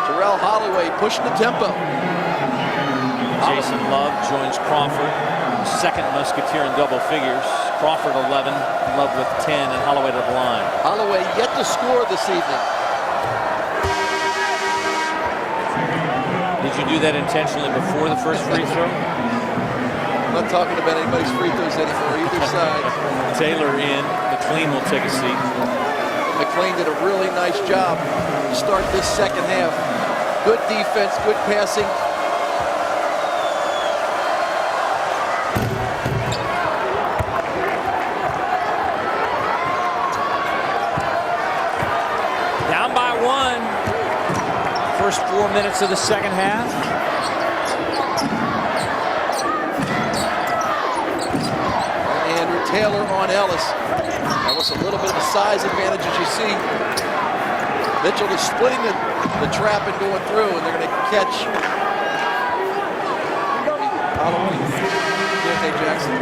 Terrell Holloway pushing the tempo. Jason Love joins Crawford. Second Musketeer in double figures. Crawford 11, Love with 10, and Holloway to the line. Holloway yet to score this evening. Did you do that intentionally before the first free throw? I'm not talking about anybody's free throws anymore, either side. Taylor in. McLean will take a seat. McLean did a really nice job to start this second half. Good defense, good passing. Down by 1. First 4 minutes of the second half. Andrew Taylor on Ellis. That was a little bit of a size advantage, as you see. Mitchell is splitting the trap and going through, and they're going to catch Jackson.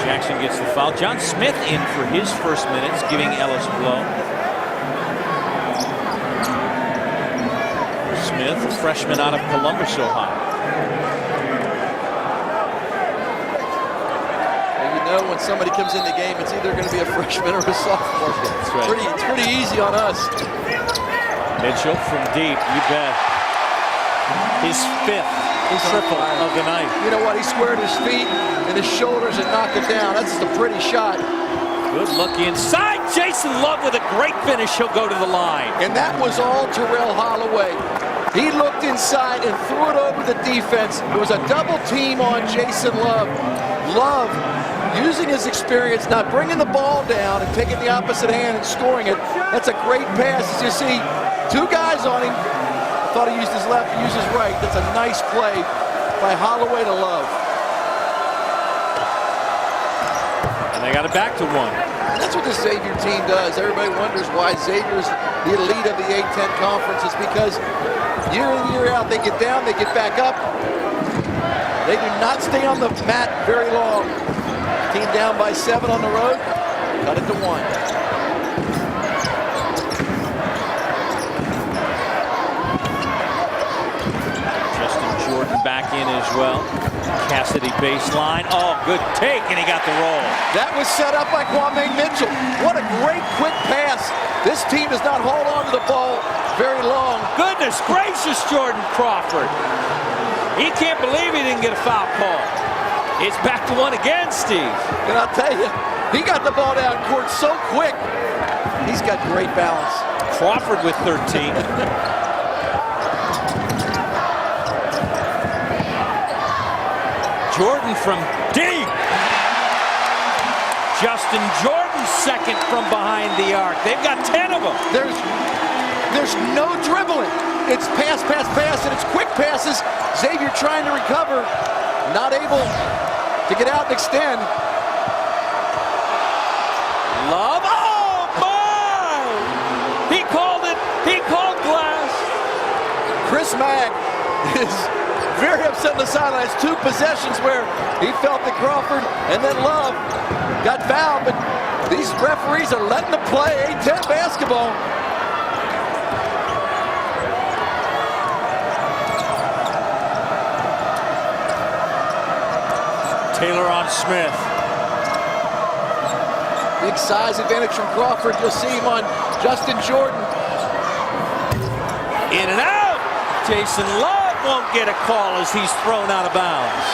Jackson gets the foul. John Smith in for his first minutes, giving Ellis a blow. Smith, a freshman out of Columbus, Ohio. And you know when somebody comes in the game, it's either going to be a freshman or a sophomore. That's right. It's pretty easy on us. Mitchell from deep, you bet. His 5th triple of the night. You know what? He squared his feet and his shoulders and knocked it down. That's just a pretty shot. Good look inside. Jason Love with a great finish. He'll go to the line. And that was all Terrell Holloway. He looked inside and threw it over the defense. It was a double team on Jason Love. Love, using his experience, not bringing the ball down and taking the opposite hand and scoring it. That's a great pass. As you see, 2 guys on him. I thought he used his left, he used his right. That's a nice play by Holloway to Love. And they got it back to 1. That's what the Xavier team does. Everybody wonders why Xavier's the elite of the A-10 conference. It's because year in, year out, they get down, they get back up. They do not stay on the mat very long. Team down by 7 on the road, cut it to 1. Back in as well. Cassidy baseline. Oh, good take, and he got the roll. That was set up by Kwamain Mitchell. What a great quick pass. This team does not hold on to the ball very long. Goodness gracious, Jordan Crawford. He can't believe he didn't get a foul call. It's back to 1 again, Steve. And I'll tell you, he got the ball down court so quick. He's got great balance. Crawford with 13. Jordan from deep. Justin Jordan second from behind the arc. They've got 10 of them. There's no dribbling. It's pass, pass, pass, and it's quick passes. Xavier trying to recover, not able to get out and extend. Love. Oh, my! He called it. He called glass. Chris Magg is very upset on the sidelines. 2 possessions where he felt that Crawford and then Love got fouled, but these referees are letting them play A-10 basketball. Taylor on Smith. Big size advantage from Crawford. You'll see him on Justin Jordan. In and out. Jason Love won't get a call as he's thrown out of bounds.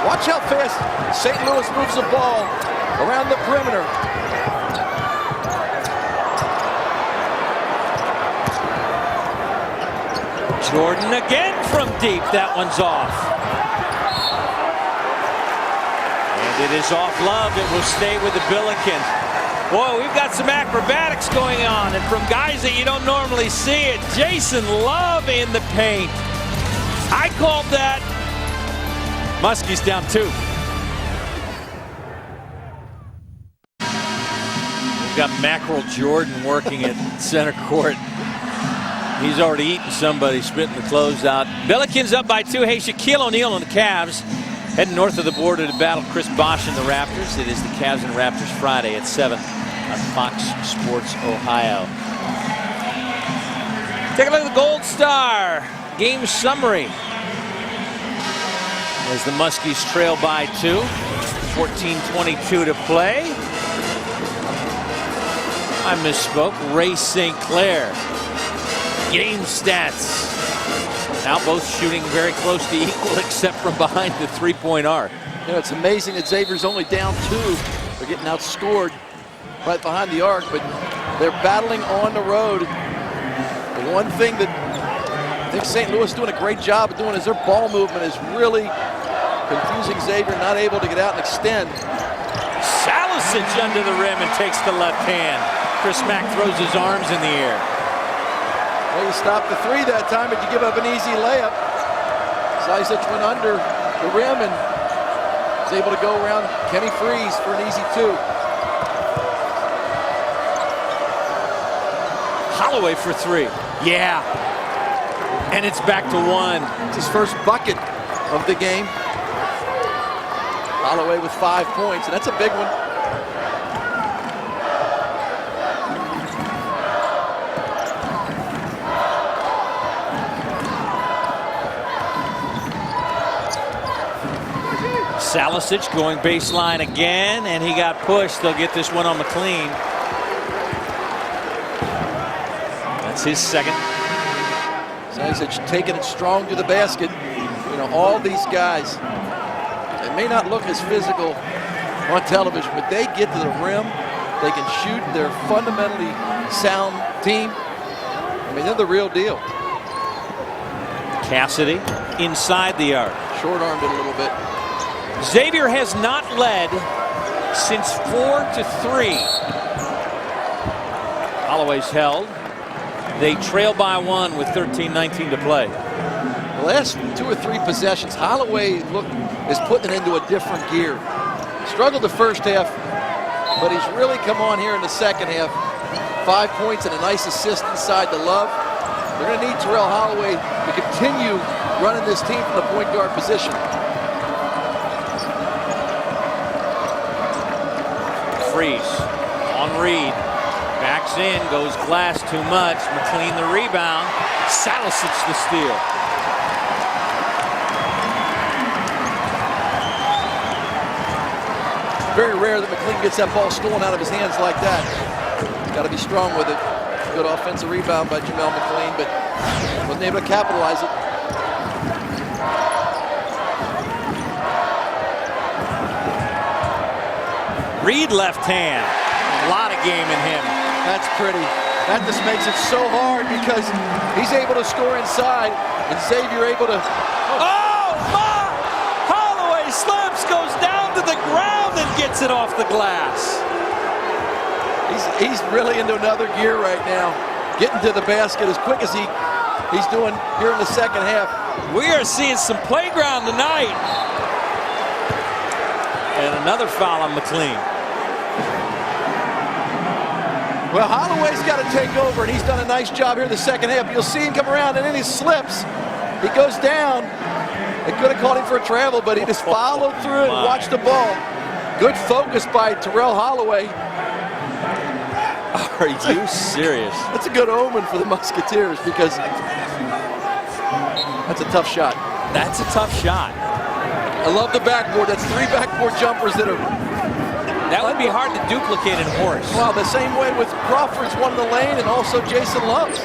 Watch how fast St. Louis moves the ball around the perimeter. Jordan again from deep. That one's off. And it is off Love. It will stay with the Billikens. Whoa, we've got some acrobatics going on, and from guys that you don't normally see it. Jason Love in the paint. I called that. Muskie's down 2. We've got Mackerel Jordan working at center court. He's already eaten somebody, spitting the clothes out. Billikens up by 2. Hey, Shaquille O'Neal and the Cavs heading north of the border to battle Chris Bosh and the Raptors. It is the Cavs and Raptors Friday at 7 on Fox Sports Ohio. Take a look at the Gold Star game summary as the Muskies trail by 2. 14:22 to play. I misspoke. Ray St. Clair. Game stats. Now both shooting very close to equal except from behind the 3-point arc. You know, it's amazing that Xavier's only down 2. They're getting outscored right behind the arc, but they're battling on the road. The one thing that I think St. Louis is doing a great job of doing is their ball movement is really confusing Xavier, not able to get out and extend. Salicic under the rim and takes the left hand. Chris Mack throws his arms in the air. Well, you stopped the three that time, but you give up an easy layup. Salicic went under the rim and was able to go around Kenny Freeze for an easy two. Holloway for three. Yeah. And it's back to one. It's his first bucket of the game. Holloway with 5 points, and that's a big one. Salicic going baseline again, and he got pushed. They'll get this one on McLean. That's his second. Salicic taking it strong to the basket. You know, all these guys, they may not look as physical on television, but they get to the rim. They can shoot. They're a fundamentally sound team. I mean, they're the real deal. Cassidy inside the arc. Short-armed it a little bit. Xavier has not led since 4-3. Holloway's held. They trail by one with 13:19 to play. The last 2 or 3 possessions, Holloway is putting it into a different gear. Struggled the first half, but he's really come on here in the second half. 5 points and a nice assist inside the Love. They're going to need Terrell Holloway to continue running this team from the point guard position. Freeze on Reed. Backs in, goes glass too much. McLean the rebound. Salicic the steal. Very rare that McLean gets that ball stolen out of his hands like that. He's got to be strong with it. Good offensive rebound by Jamel McLean, but wasn't able to capitalize it. Reed left hand. A lot of game in him. That's pretty. That just makes it so hard because he's able to score inside and Xavier able to. Oh my! Holloway slips, goes down to the ground and gets it off the glass. He's really into another gear right now. Getting to the basket as quick as he's doing here in the second half. We are seeing some playground tonight. And another foul on McLean. Well, Holloway's got to take over, and he's done a nice job here in the second half. You'll see him come around, and then he slips. He goes down. They could have called him for a travel, but he just followed through and watched the ball. Good focus by Terrell Holloway. Are you serious? That's a good omen for the Musketeers because that's a tough shot. That's a tough shot. I love the backboard. That's 3 backboard jumpers that are. That would be hard to duplicate in Horace. Well, the same way with Crawford's one in the lane and also Jason Love's.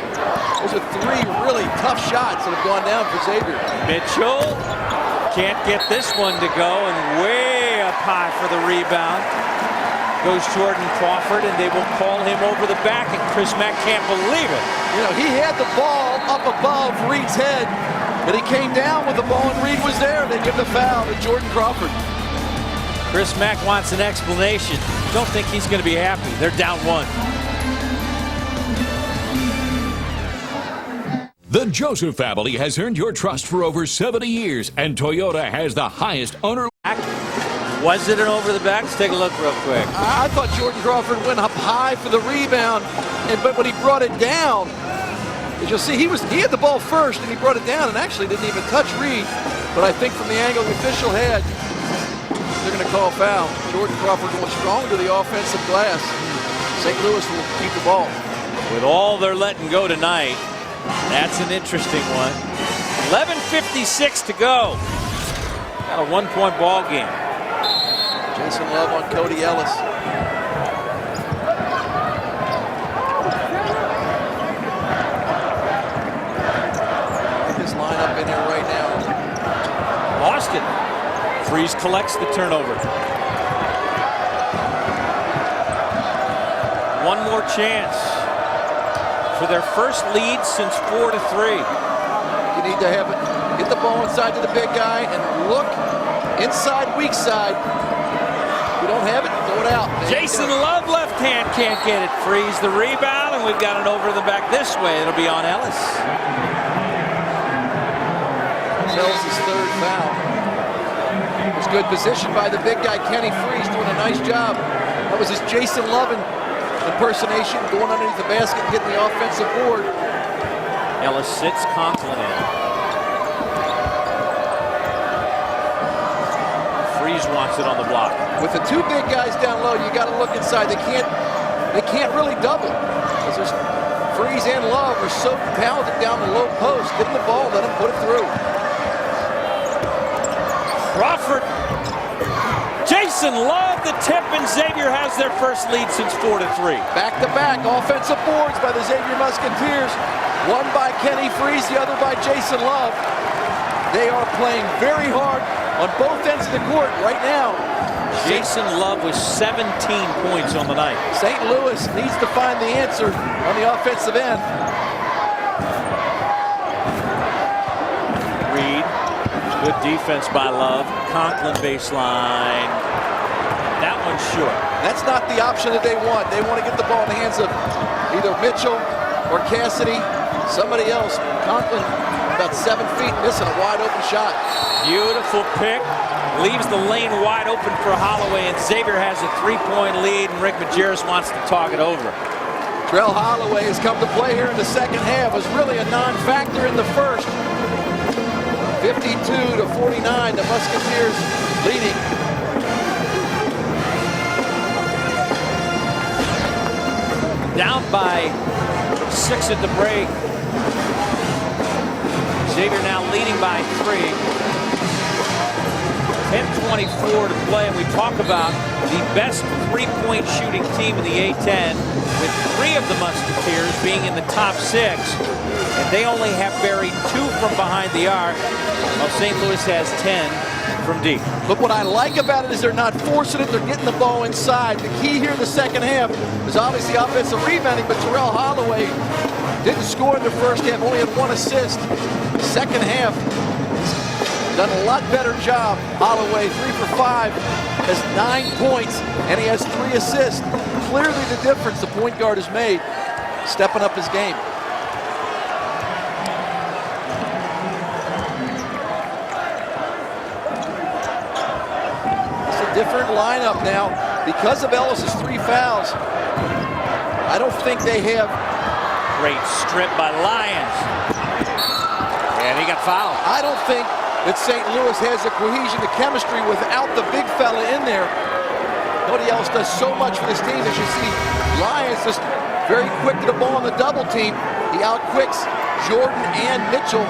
Those are 3 really tough shots that have gone down for Xavier. Mitchell can't get this one to go, and way up high for the rebound. Goes Jordan Crawford, and they will call him over the back, and Chris Mack can't believe it. You know, he had the ball up above Reed's head, and he came down with the ball, and Reed was there. They give the foul to Jordan Crawford. Chris Mack wants an explanation. Don't think he's going to be happy. They're down 1. The Joseph family has earned your trust for over 70 years, and Toyota has the highest owner. Was it an over the back? Let's take a look real quick. I thought Jordan Crawford went up high for the rebound, but when he brought it down, as you'll see, he had the ball first, and he brought it down and actually didn't even touch Reed. But I think from the angle the official had, they're going to call foul. Jordan Crawford going strong to the offensive glass. St. Louis will keep the ball. With all they're letting go tonight, that's an interesting one. 11:56 to go. Got a 1-point ball game. Jason Love on Cody Ellis. Get this lineup in here right now. Lost it. Freeze collects the turnover. one more chance for their first lead since 4-3. You need to have it, get the ball inside to the big guy and look inside, weak side. If you don't have it, throw it out. Jason Love, left hand, can't get it. Frees the rebound, and we've got it over the back this way. It'll be on Ellis. Ellis' third foul. It was good position by the big guy, Kenny Freeze, doing a nice job. That was his Jason Love impersonation, going underneath the basket, getting the offensive board. Ellis sits Conklin in. Freeze wants it on the block. With the two big guys down low, you got to look inside. They can't really double. Because Freeze and Love are so talented down the low post. Give them the ball, let them put it through. Crawford. Jason Love, the tip, and Xavier has their first lead since 4-3. Back-to-back offensive boards by the Xavier Musketeers. One by Kenny Freeze, the other by Jason Love. They are playing very hard on both ends of the court right now. Jason Love with 17 points on the night. St. Louis needs to find the answer on the offensive end. Reed, good defense by Love. Conklin baseline. That one's short. That's not the option that they want. They want to get the ball in the hands of either Mitchell or Cassidy, somebody else. Conklin about 7 feet, missing a wide open shot. Beautiful pick. Leaves the lane wide open for Holloway, and Xavier has a 3-point lead, and Rick Majerus wants to talk it over. Trell Holloway has come to play here in the second half. Was really a non-factor in the first. 52-49, the Musketeers leading. Down by 6 at the break. Xavier now leading by 3. 10:24 to play, and we talk about the best three-point shooting team in the A-10, with 3 of the Musketeers being in the top 6, and they only have buried 2 from behind the arc, while St. Louis has 10 from deep. But what I like about it is they're not forcing it, they're getting the ball inside. The key here in the second half is obviously offensive rebounding, but Terrell Holloway didn't score in the first half, only had 1 assist. Second half, done a lot better job. Holloway 3 for 5, has 9 points, and he has 3 assists. Clearly the difference the point guard has made, stepping up his game. It's a different lineup now. Because of Ellis's 3 fouls, I don't think they have. Great strip by Lyons. And he got fouled. I don't think that St. Louis has the cohesion, the chemistry without the big fella in there. Nobody else does so much for this team. As you see, Lyons just very quick to the ball on the double team. He outquicks Jordan and Mitchell.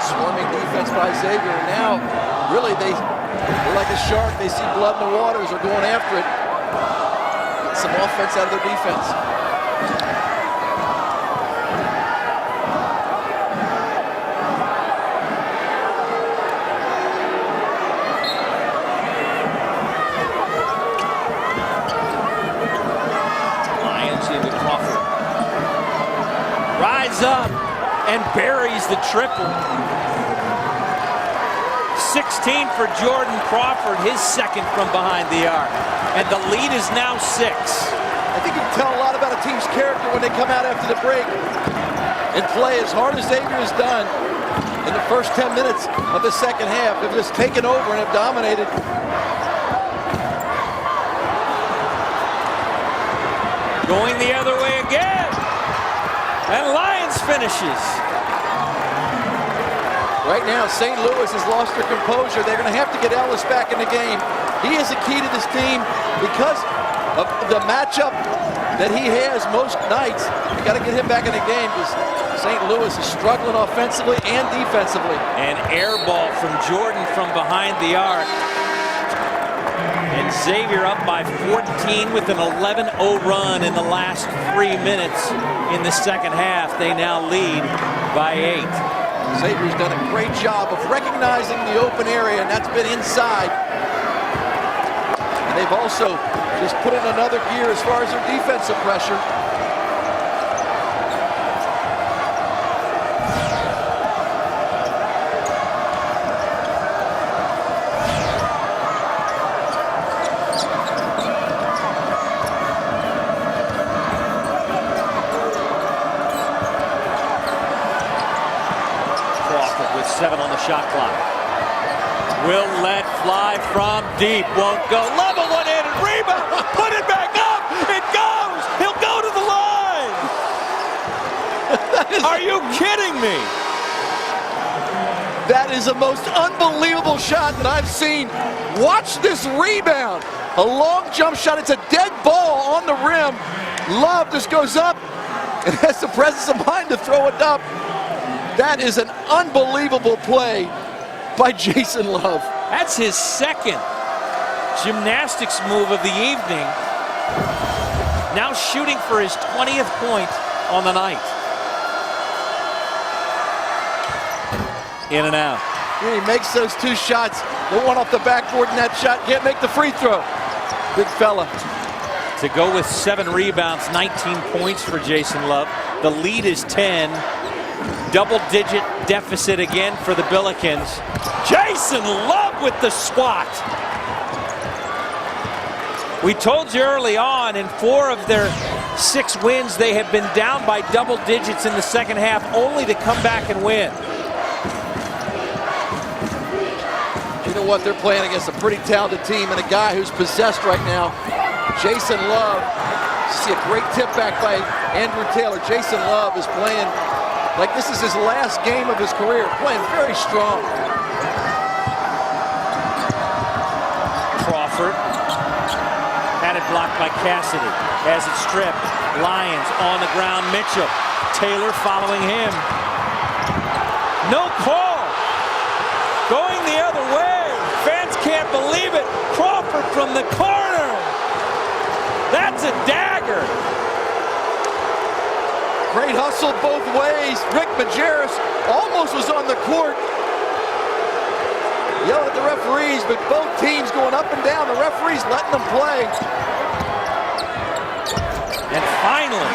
Swarming defense by Xavier. Now, really, they're like a shark. They see blood in the waters. They're going after it. Get some offense out of their defense. Up and buries the triple. 16 for Jordan Crawford, his second from behind the arc. And the lead is now 6. I think you can tell a lot about a team's character when they come out after the break and play as hard as Xavier has done in the first 10 minutes of the second half. They've just taken over and have dominated. Going the other way again. And Lyons finishes. Right now, St. Louis has lost their composure. They're going to have to get Ellis back in the game. He is the key to this team because of the matchup that he has most nights. You got to get him back in the game because St. Louis is struggling offensively and defensively. An air ball from Jordan from behind the arc. And Xavier up by 14 with an 11-0 run in the last 3 minutes in the second half. They now lead by 8. Xavier's done a great job of recognizing the open area, and that's been inside. And they've also just put in another gear as far as their defensive pressure. Crawford with 7 on the shot clock. Will let fly from deep. Won't go. Level one-handed rebound. Put it back up. It goes. He'll go to the line. Are you kidding me? That is the most unbelievable shot that I've seen. Watch this rebound. A long jump shot. It's a dead ball on the rim. Love just goes up and has the presence of mind to throw it up. That is an unbelievable play by Jason Love. That's his second gymnastics move of the evening. Now shooting for his 20th point on the night. In and out. He makes those 2 shots. The one off the backboard and that shot can't make the free throw. Big fella. To go with 7 rebounds, 19 points for Jason Love. The lead is 10. Double-digit deficit again for the Billikens. Jason Love with the swat. We told you early on, in 4 of their 6 wins, they have been down by double digits in the second half, only to come back and win. You know what? They're playing against a pretty talented team and a guy who's possessed right now. Jason Love. See a great tip back by Andrew Taylor. Jason Love is playing like this is his last game of his career, playing very strong. Crawford. Had it blocked by Cassidy. Has it stripped. Lions on the ground. Mitchell. Taylor following him. No call. Going the other way. Fans can't believe it. Crawford from the corner. That's a dagger. Great hustle both ways. Rick Majerus almost was on the court. Yelling at the referees, but both teams going up and down. The referees letting them play. And finally,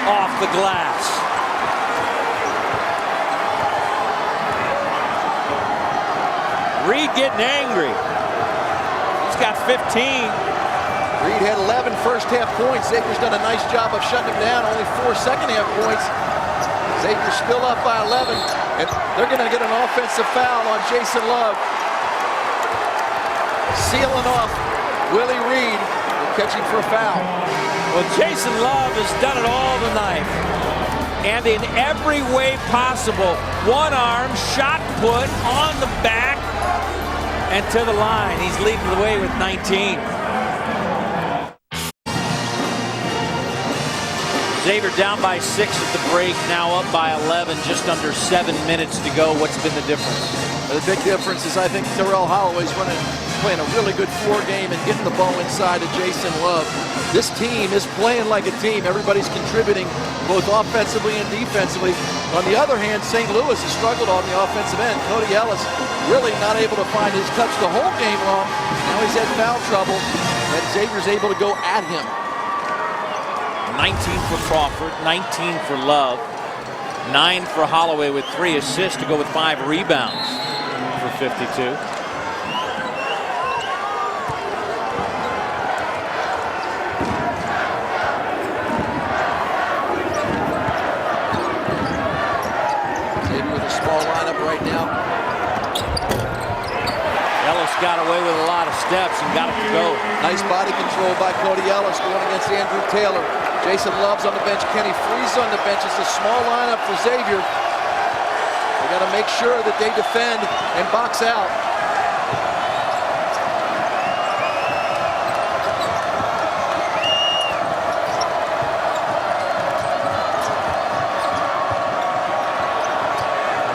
off the glass. Reed getting angry. He's got 15. Reed had 11 first-half points. Xavier's done a nice job of shutting him down. Only 4 second-half points. Xavier's still up by 11. And they're going to get an offensive foul on Jason Love. Sealing off Willie Reed. Catching for a foul. Well, Jason Love has done it all tonight. And in every way possible. One arm, shot put, on the back, and to the line. He's leading the way with 19. Xavier down by 6 at the break, now up by 11, just under 7 minutes to go. What's been the difference? The big difference is I think Terrell Holloway's playing a really good floor game and getting the ball inside of Jason Love. This team is playing like a team. Everybody's contributing both offensively and defensively. On the other hand, St. Louis has struggled on the offensive end. Cody Ellis really not able to find his touch the whole game long. Now he's had foul trouble, and Xavier's able to go at him. 19 for Crawford, 19 for Love, 9 for Holloway with 3 assists to go with 5 rebounds for 52. Xavier with a small lineup right now. Ellis got away with a lot of steps and got it to go. Nice body control by Cody Ellis going against Andrew Taylor. Jason Love's on the bench. Kenny Freese on the bench. It's a small lineup for Xavier. They got to make sure that they defend and box out.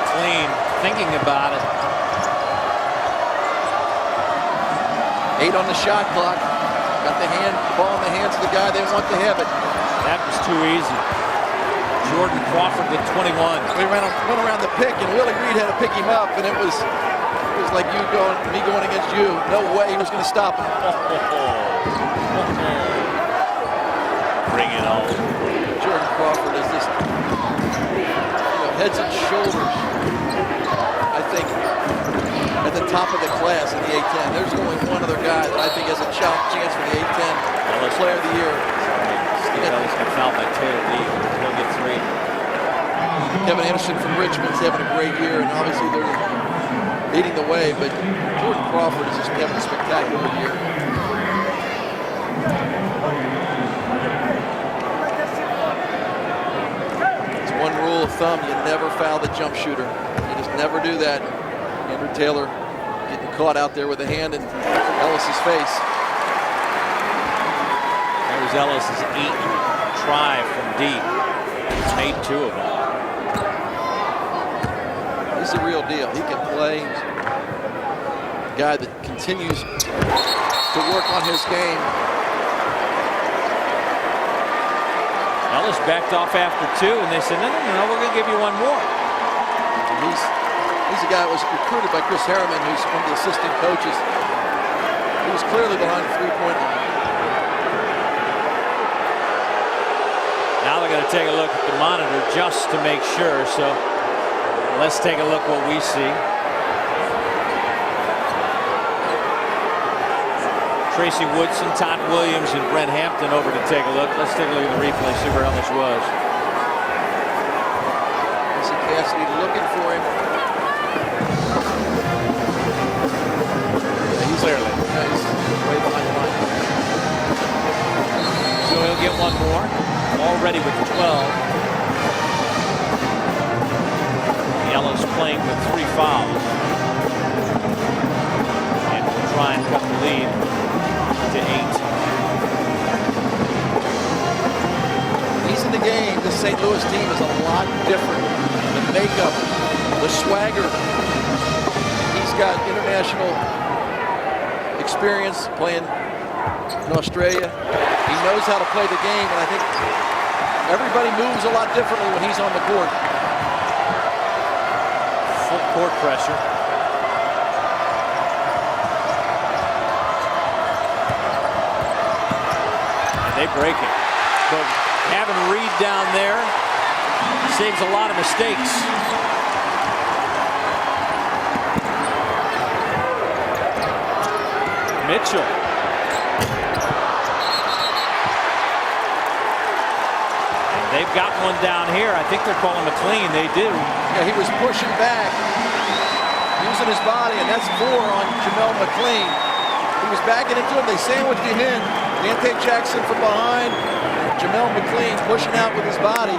McLean thinking about it. 8 on the shot clock. Got the ball in the hands of the guy they want to have it. That was too easy. Jordan Crawford with 21. We went around the pick, and Willie Reed had to pick him up, and it was It was like me going against you. No way he was going to stop him. Bring it on. Jordan Crawford is just, heads and shoulders, I think, at the top of the class in the A-10. There's only one other guy that I think has a chance for the A-10 Player of the Year. Steve Ellis got fouled by Taylor Lee. He'll get 3. Kevin Anderson from Richmond's having a great year, and obviously they're leading the way, but Jordan Crawford is just having a spectacular year. It's one rule of thumb: you never foul the jump shooter. You just never do that. Andrew Taylor getting caught out there with a hand in Ellis's face. There's Ellis's 8th try from deep. He's made 2 of them. He's the real deal. He can play. He's a guy that continues to work on his game. Ellis backed off after 2, and they said, no, we're going to give you 1 more. And he's a guy that was recruited by Chris Harriman, who's one of the assistant coaches. He was clearly behind the three-point line. Now they're going to take a look at the monitor just to make sure. So let's take a look what we see. Tracy Woodson, Todd Williams, and Brent Hampton over to take a look. Let's take a look at the replay, see where Ellis was. Cassidy looking for him. Yeah, he's clearly. Yeah, he's way behind the line. So he'll get 1 more. Already with 12. Ellis playing with 3 fouls. And will try and cut the lead to 8. He's in the game. The St. Louis team is a lot different. The makeup, the swagger. He's got international experience playing in Australia. He knows how to play the game, and I think everybody moves a lot differently when he's on the court. Full court pressure. And they break it. But having Reed down there saves a lot of mistakes. Mitchell. They've got one down here. I think they're calling McLean. They do. Yeah, he was pushing back, using his body, and that's 4 on Jamel McLean. He was backing into him. They sandwiched him in. Dante Jackson from behind. Jamel McLean pushing out with his body.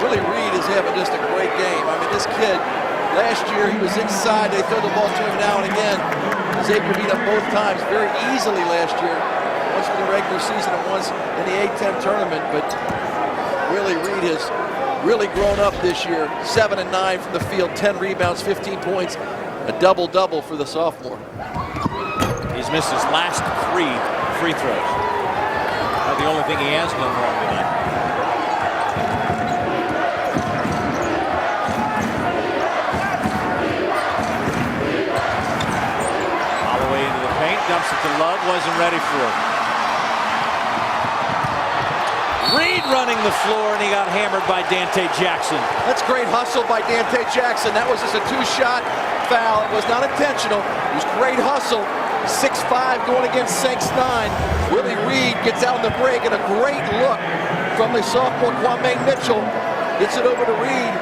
Willie Reed is having just a great game. I mean, this kid, last year he was inside. They throw the ball to him now and again. Xavier beat him both times very easily last year. Once in the regular season and once in the A-10 tournament, but Willie Reed has really grown up this year. 7 and 9 from the field, 10 rebounds, 15 points, a double-double for the sophomore. He's missed his last 3 free throws. Not the only thing he has done wrong tonight. Holloway into the paint, dumps it to Love, wasn't ready for it. Reed running the floor, and he got hammered by Dante Jackson. That's great hustle by Dante Jackson. That was just a 2-shot foul. It was not intentional. It was great hustle. 6'5" going against 6'9". Willie Reed gets out in the break, and a great look from the sophomore Kwamain Mitchell. Gets it over to Reed,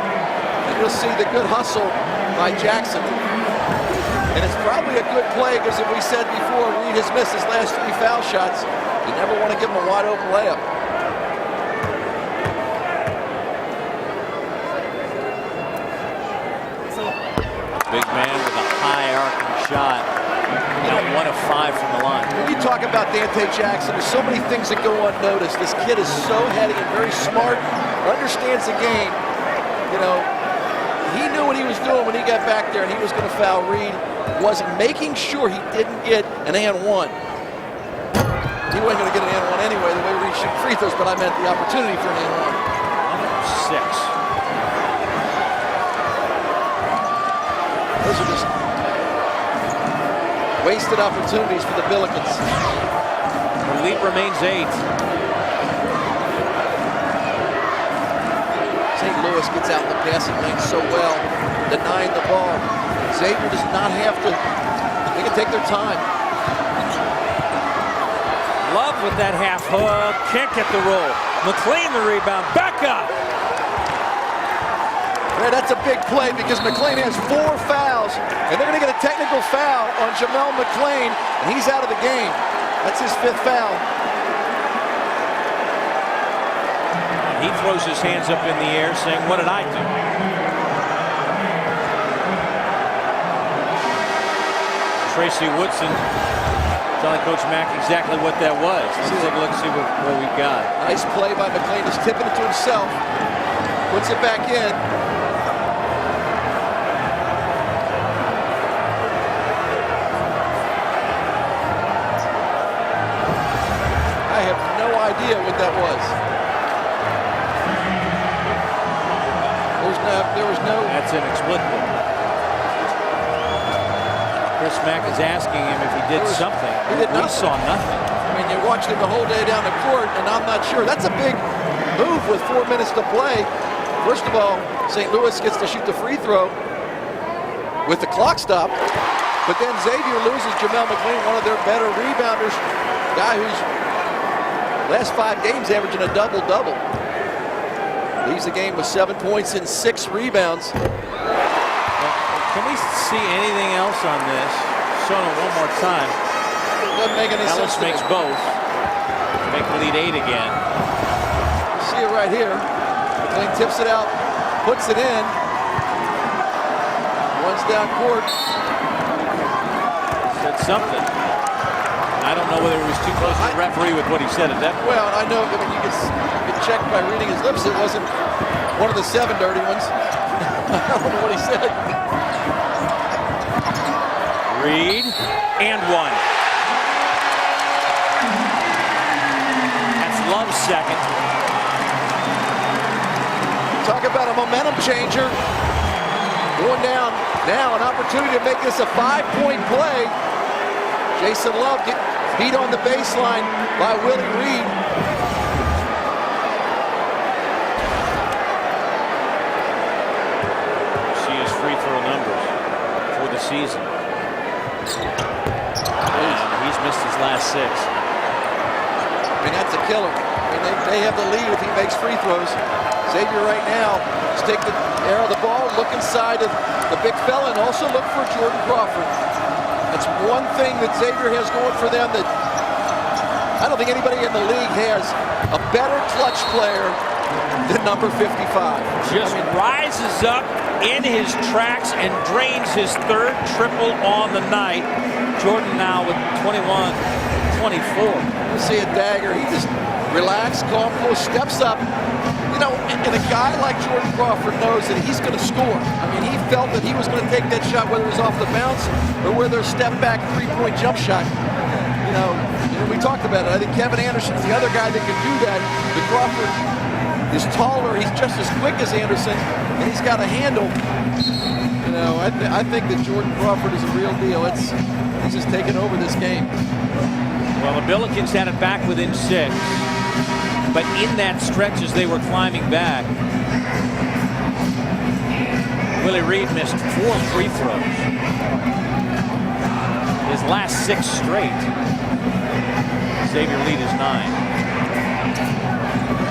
and you'll see the good hustle by Jackson. And it's probably a good play because, as we said before, Reed has missed his last 3 foul shots. You never want to give him a wide open layup. Big man with a high arcing shot. Now 1 of 5 from the line. When you talk about Dante Jackson, there's so many things that go unnoticed. This kid is so heady and very smart, understands the game. You know, he knew what he was doing when he got back there and he was going to foul Reed. Wasn't making sure he didn't get an and one. He wasn't going to get an and one anyway, the way Reed shot free throws, but I meant the opportunity for an and one. 6. wasted opportunities for the Billikens. The lead remains 8. St. Louis gets out in the passing lane so well, denying the ball. Xavier does not have to. They can take their time. Love with that half hook. Can't get the roll. McLean the rebound. Back up. Yeah, that's a big play because McLean has 4 fouls, and they're going to get a technical foul on Jamel McLean, and he's out of the game. That's his 5th foul. He throws his hands up in the air saying, what did I do? Tracy Woodson telling Coach Mack exactly what that was. Let's take a look and see what we've got. Nice play by McLean. He's tipping it to himself. Puts it back in. I have no idea what that was. There was no. That's inexplicable. Chris Mack is asking him if he did something. He did We saw nothing. I mean, you watched him the whole day down the court, and I'm not sure. That's a big move with 4 minutes to play. First of all, St. Louis gets to shoot the free throw with the clock stop, but then Xavier loses Jamel McLean, one of their better rebounders, guy who's last 5 games averaging a double-double. Leaves the game with 7 points and 6 rebounds. Can we see anything else on this? Show it one more time. Doesn't make any Ellis sense. makes both. Make the lead 8 again. You see it right here. McLean tips it out, puts it in. Runs down court. Said something. I don't know whether it was too close to the referee with what he said at that point. Well, I know that when you can check by reading his lips, it wasn't one of the 7 dirty ones. I don't know what he said. Reed and 1. That's Love's second. Talk about a momentum changer. Going down now, an opportunity to make this a 5-point play. Jason Love get beat on the baseline by Willie Reed. See his free throw numbers for the season. And he's missed his last 6. I mean, that's a killer. I mean, they have the lead if he makes free throws. Xavier right now, just take the air of the ball, look inside of the big fella, and also look for Jordan Crawford. That's one thing that Xavier has going for them that I don't think anybody in the league has a better clutch player than number 55. Just rises up in his tracks and drains his 3rd triple on the night. Jordan now with 21-24. You see a dagger. He just relaxed, calm, cool, steps up. You know, and a guy like Jordan Crawford knows that he's going to score. I mean, he felt that he was going to take that shot, whether it was off the bounce or whether a step-back 3-point jump shot. You know, we talked about it. I think Kevin Anderson's the other guy that can do that. But Crawford is taller. He's just as quick as Anderson, and he's got a handle. You know, I think that Jordan Crawford is a real deal. He's just taken over this game. Well, the Billikens had it back within 6. But in that stretch as they were climbing back, Willie Reed missed 4 free throws. His last 6 straight. Xavier lead is 9.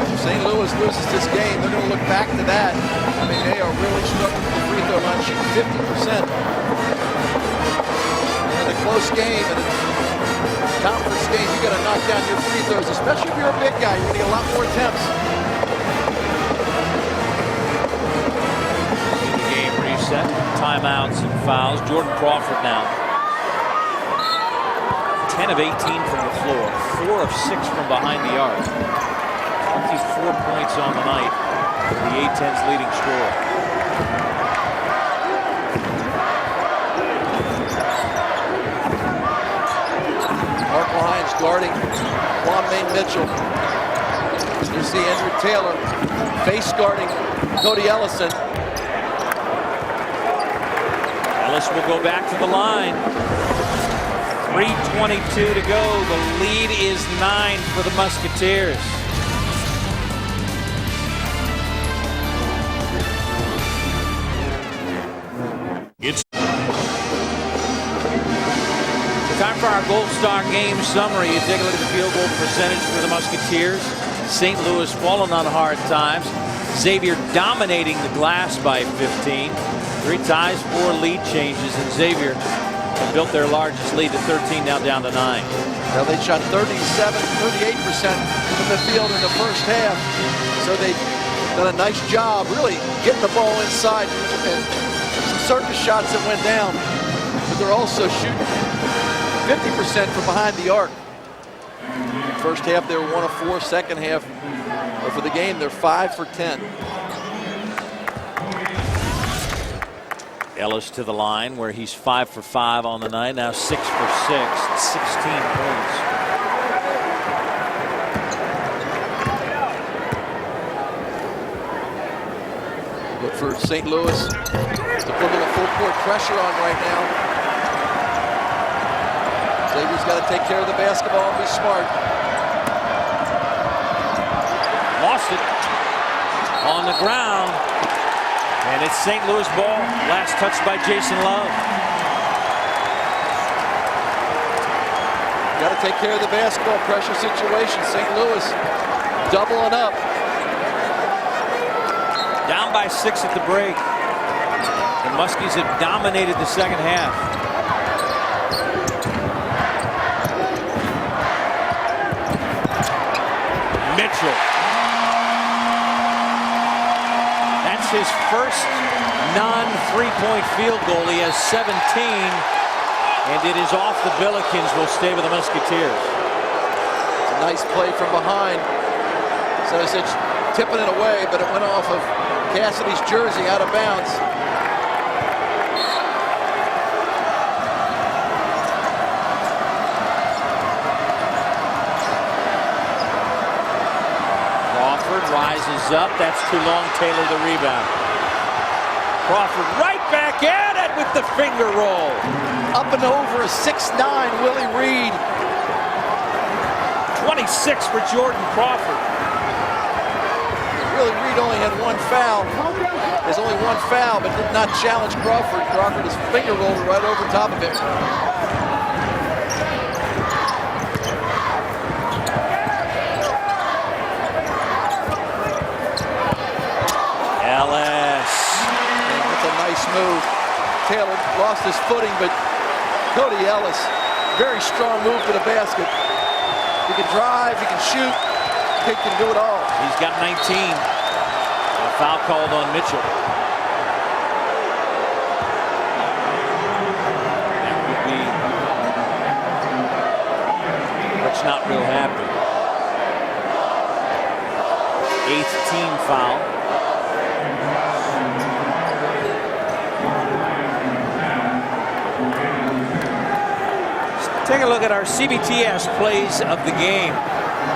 If St. Louis loses this game, they're going to look back to that. I mean, they are really struggling with the free throw line, shooting 50%. In a close game, and a conference game, you got to knock down your free throws, especially if you're a big guy. You're going to get a lot more attempts. The game reset, timeouts and fouls. Jordan Crawford now 10 of 18 from the floor, 4 of 6 from behind the arc. 24 points on the night. The A-10's leading scorer. Mark Lyons guarding Kwamain Mitchell. You see Andrew Taylor face guarding Cody Ellison. Ellis will go back to the line. 3:22 to go. The lead is 9 for the Musketeers. It's time for our Gold Star game summary. You take a look at the field goal percentage for the Musketeers. St. Louis falling on hard times. Xavier dominating the glass by 15. 3 ties, 4 lead changes, and Xavier have built their largest lead to 13, now down to 9. Well, they shot 38% from the field in the first half. So they've done a nice job really getting the ball inside, and some circus shots that went down. But they're also shooting 50% from behind the arc. First half they were 1 of 4. Second half, or for the game, they're 5 for 10. Ellis to the line where he's 5 for 5 on the night. Now 6 for 6, 16 points. Look for St. Louis to put a little full court pressure on right now. Xavier's got to take care of the basketball and be smart. Lost it on the ground. And it's St. Louis ball. Last touched by Jason Love. Got to take care of the basketball pressure situation. St. Louis doubling up. Down by 6 at the break. The Muskies have dominated the second half. Mitchell. That's his first non-3-point field goal. He has 17, and it is off the Billikens. Will stay with the Musketeers. It's a nice play from behind. So it's tipping it away, but it went off of Cassidy's jersey out of bounds. Crawford rises up. That's too long. Taylor the rebound. Crawford right back at it with the finger roll. Up and over a 6'9" Willie Reed. 26 for Jordan Crawford. Willie Reed only had 1 foul. There's only 1 foul, but did not challenge Crawford. Crawford is finger rolled right over top of him. Ellis. And that's a nice move. Taylor lost his footing, but Cody Ellis, very strong move to the basket. He can drive, he can shoot, he can do it all. He's got 19. A foul called on Mitchell. That would be what's not real happy. 8th team foul. Take a look at our CBTS plays of the game.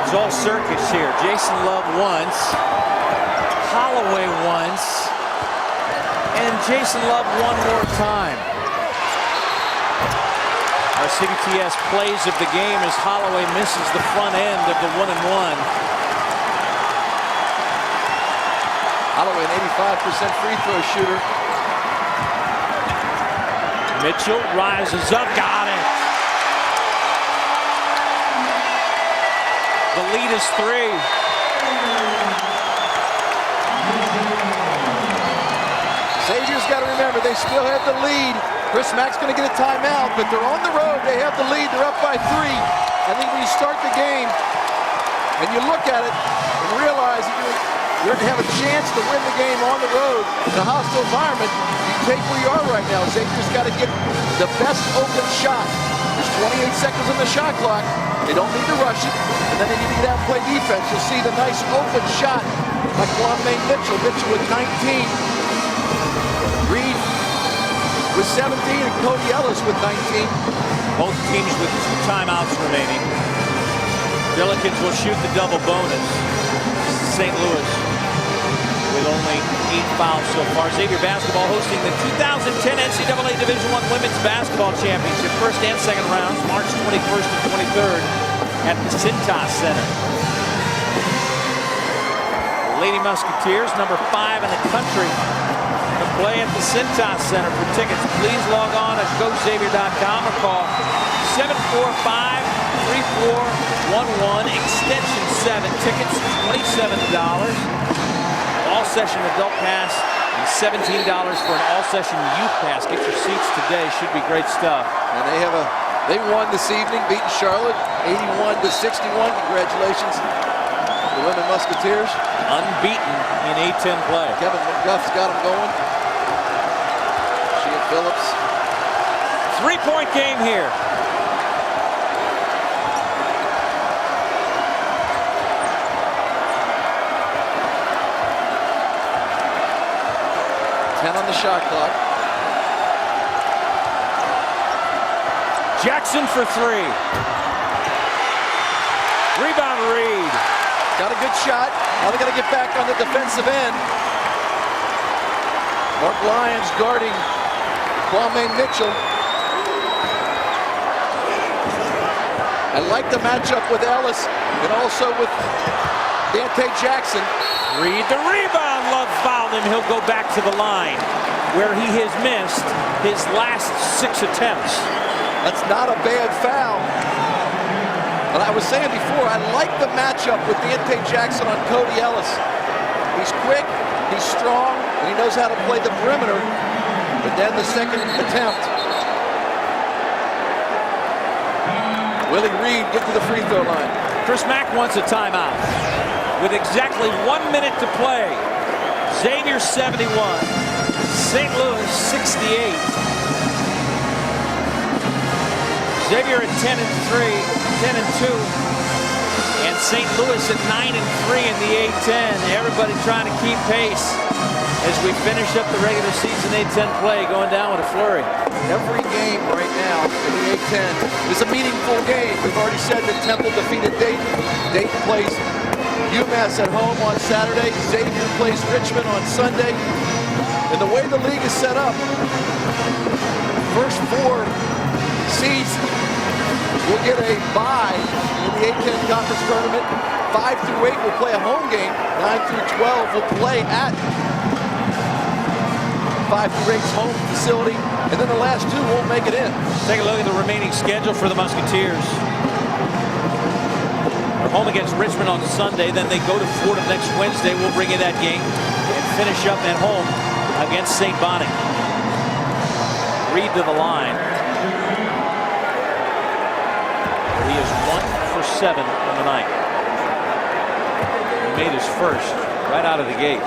It's all circus here. Jason Love once, Holloway once, and Jason Love one more time. Our CBTS plays of the game as Holloway misses the front end of the 1-and-1. Holloway, an 85% free throw shooter. Mitchell rises up, got it. The lead is 3. Xavier's got to remember, they still have the lead. Chris Mack's going to get a timeout, but they're on the road. They have the lead. They're up by 3. I think when you start the game and you look at it and realize that you're going to have a chance to win the game on the road in a hostile environment, you take where you are right now. Xavier's got to get the best open shot. There's 28 seconds on the shot clock. They don't need to rush it, and then they need to get out and play defense. You'll see the nice open shot by Kwamain Mitchell. Mitchell with 19. Reed with 17, and Cody Ellis with 19. Both teams with 2 timeouts remaining. Billikens will shoot the double bonus. St. Louis with with only 8 fouls so far. Xavier basketball hosting the 2010 NCAA Division I Women's Basketball Championship, first and second rounds, March 21st and 23rd at the Cintas Center. Lady Musketeers, number 5 in the country, to play at the Cintas Center. For tickets, please log on at GoXavier.com or call 745-3411, extension 7. Tickets, $27. All-session adult pass and $17 for an all-session youth pass. Get your seats today. Should be great stuff. And they won this evening, beating Charlotte 81-61. Congratulations, the women Musketeers. Unbeaten in A10 play. Kevin McGuff's got them going. She and Phillips. 3-point game here. On the shot clock. Jackson for 3. Rebound Reed. Got a good shot. Now they got to get back on the defensive end. Mark Lyons guarding Kwamain Mitchell. I like the matchup with Ellis and also with Dante Jackson. Reed the rebound. Love fouled him. He'll go back to the line where he has missed his last 6 attempts. That's not a bad foul. But I was saying before, I like the matchup with Dante Jackson on Cody Ellis. He's quick, he's strong, and he knows how to play the perimeter. But then the second attempt, Willie Reed get to the free throw line. Chris Mack wants a timeout. With exactly 1 minute to play, Xavier 71, St. Louis 68. Xavier at 10-3, 10-2, and St. Louis at 9-3 in the A10. Everybody trying to keep pace as we finish up the regular season A10 play, going down with a flurry. Every game right now in the A10 is a meaningful game. We've already said that Temple defeated Dayton. Dayton plays UMass at home on Saturday. Xavier plays Richmond on Sunday. And the way the league is set up, first 4 seeds will get a bye in the A10 conference tournament. 5 through 8 will play a home game. 9 through 12 will play at 5 through 8's home facility. And then the last 2 won't make it in. Take a look at the remaining schedule for the Musketeers. They're home against Richmond on Sunday, then they go to Fordham next Wednesday. We'll bring you that game and finish up at home against St. Bonnie. Reed to the line. He is 1 for 7 on the night. He made his first right out of the gate.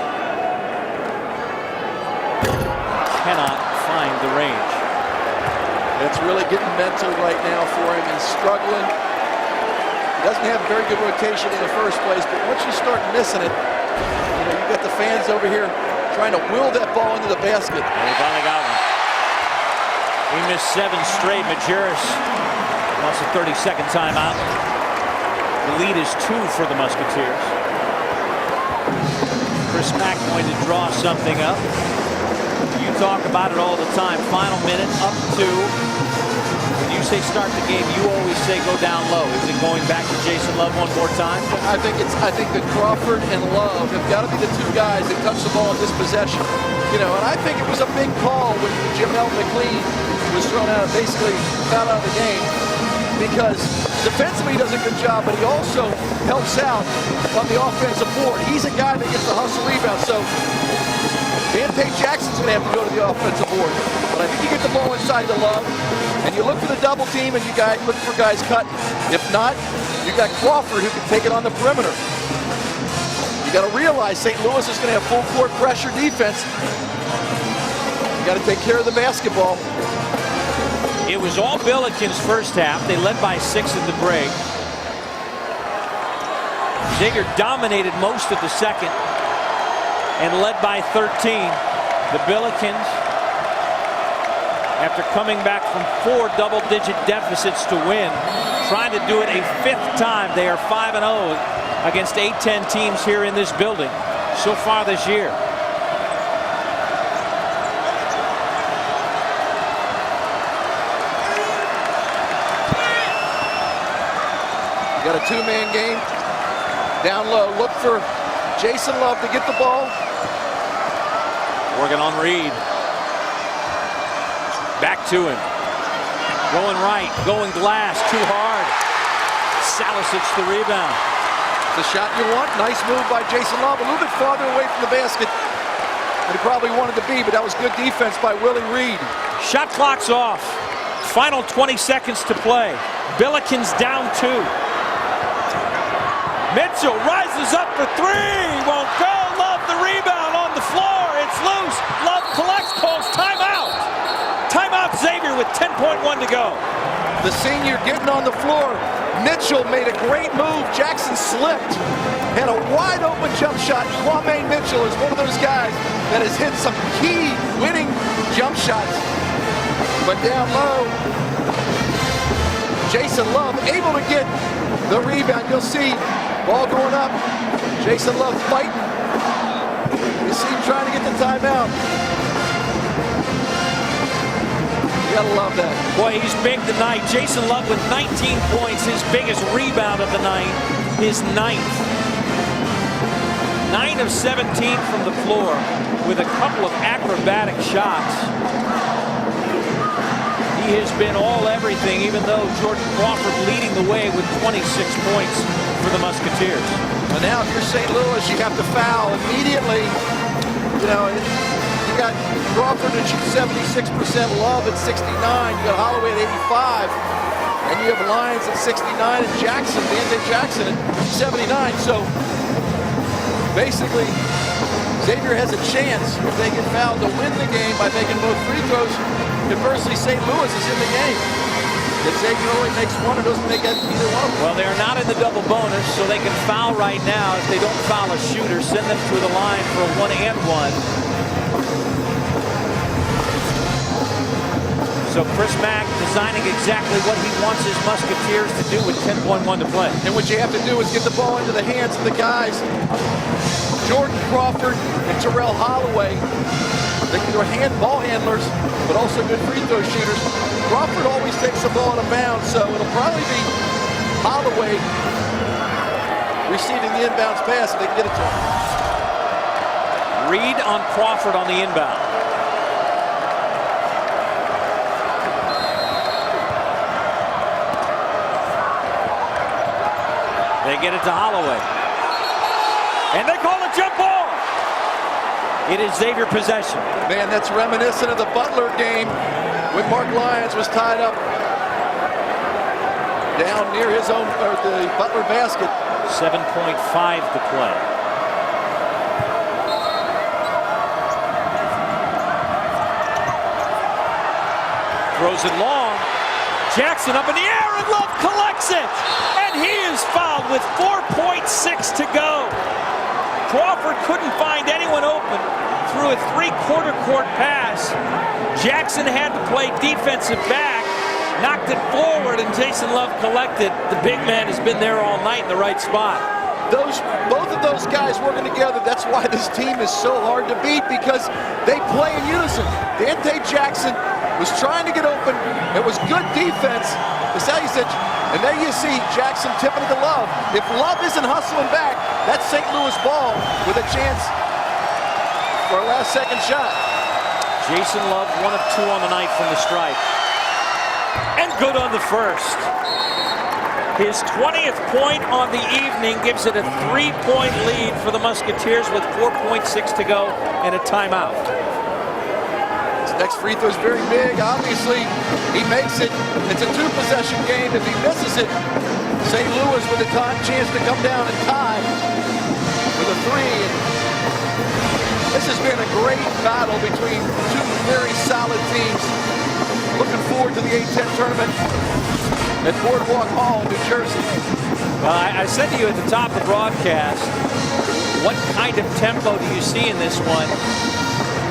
Cannot find the range. It's really getting mental right now for him. He's struggling. He doesn't have very good rotation in the first place, but once you start missing it, you know, you've got the fans over here trying to will that ball into the basket. And he finally got one. He missed 7 straight. Majerus wants a 30-second timeout. The lead is 2 for the Musketeers. Chris Mack going to draw something up. You talk about it all the time. Final minute, up 2. When you say start the game, you always say go down low. Is it going back to Jason Love one more time? I think that Crawford and Love have got to be the 2 guys that touch the ball in this possession. You know, and I think it was a big call when Jamel McLean was thrown out, basically fouled out of the game, because defensively he does a good job, but he also helps out on the offensive board. He's a guy that gets the hustle rebound, so Dante Jackson's going to have to go to the offensive board. But I think you get the ball inside the Love, and you look for the double team, and you guys look for guys cut. If not, you got Crawford who can take it on the perimeter. You got to realize St. Louis is going to have full court pressure defense. You got to take care of the basketball. It was all Billikens first half. They led by 6 in the break. Xavier dominated most of the second and led by 13. The Billikens, after coming back from 4 double-digit deficits to win, trying to do it a 5th time. They are 5-0 against A10 teams here in this building so far this year. two-man game. Down low, look for Jason Love to get the ball. Working on Reed. Back to him. Going right, going glass, too hard. Salicic the rebound. The shot you want. Nice move by Jason Love. A little bit farther away from the basket than he probably wanted to be, but that was good defense by Willie Reed. Shot clock's off. Final 20 seconds to play. Billikens down 2. Mitchell rises up for 3. Won't go. Love the rebound on the floor. It's loose. Love collects, calls timeout. Timeout Xavier with 10.1 to go. The senior getting on the floor. Mitchell made a great move. Jackson slipped. Had a wide open jump shot. Kwamain Mitchell is one of those guys that has hit some key winning jump shots. But down low, Jason Love able to get the rebound. You'll see ball going up. Jason Love fighting. You see him trying to get the timeout. You gotta love that. Boy, he's big tonight. Jason Love with 19 points, his biggest rebound of the night, his 9th. 9 of 17 from the floor with a couple of acrobatic shots. He has been all everything, even though Jordan Crawford leading the way with 26 points for the Musketeers. And now if you're St. Louis, you have to foul immediately. You know, you got Crawford at 76%, Love at 69, you got Holloway at 85, and you have Lyons at 69 and Jackson, Dante Jackson at 79. So basically, Xavier has a chance if they get fouled to win the game by making both free throws. Conversely, St. Louis is in the game. If Xavier only makes one or doesn't make either one of them. Well, they're not in the double bonus, so they can foul right now. If they don't foul a shooter, send them to the line for a 1-and-1. So Chris Mack designing exactly what he wants his Musketeers to do with 10.1 to play. And what you have to do is get the ball into the hands of the guys, Jordan Crawford and Terrell Holloway. They're ball handlers, but also good free throw shooters. Crawford always takes the ball out of bounds, so it'll probably be Holloway receiving the inbounds pass if they can get it to him. Reed on Crawford on the inbound. They get it to Holloway. And they call a jump ball. It is Xavier possession. Man, that's reminiscent of the Butler game when Mark Lyons was tied up down near his own, or the Butler basket. 7.5 to play. Throws it long. Jackson up in the air and Love collects it. And he is fouled with 4.6 to go. Crawford couldn't find anyone open through a three-quarter court pass. Jackson had to play defensive back, knocked it forward, and Jason Love collected. The big man has been there all night in the right spot. Both of those guys working together, that's why this team is so hard to beat, because they play in unison. Dante Jackson was trying to get open. It was good defense. And there you see Jackson tipping it to Love. If Love isn't hustling back, that's St. Louis ball with a chance for a last-second shot. Jason Love, 1 of 2 on the night from the stripe. And good on the first. His 20th point on the evening gives it a 3-point lead for the Musketeers with 4.6 to go and a timeout. His next free throw is very big. Obviously, he makes it. It's a 2-possession game. If he misses it, St. Louis with a chance to come down and tie with a 3. This has been a great battle between two very solid teams. Looking forward to the A-10 tournament at Boardwalk Hall in New Jersey. Well, I said to you at the top of the broadcast, what kind of tempo do you see in this one?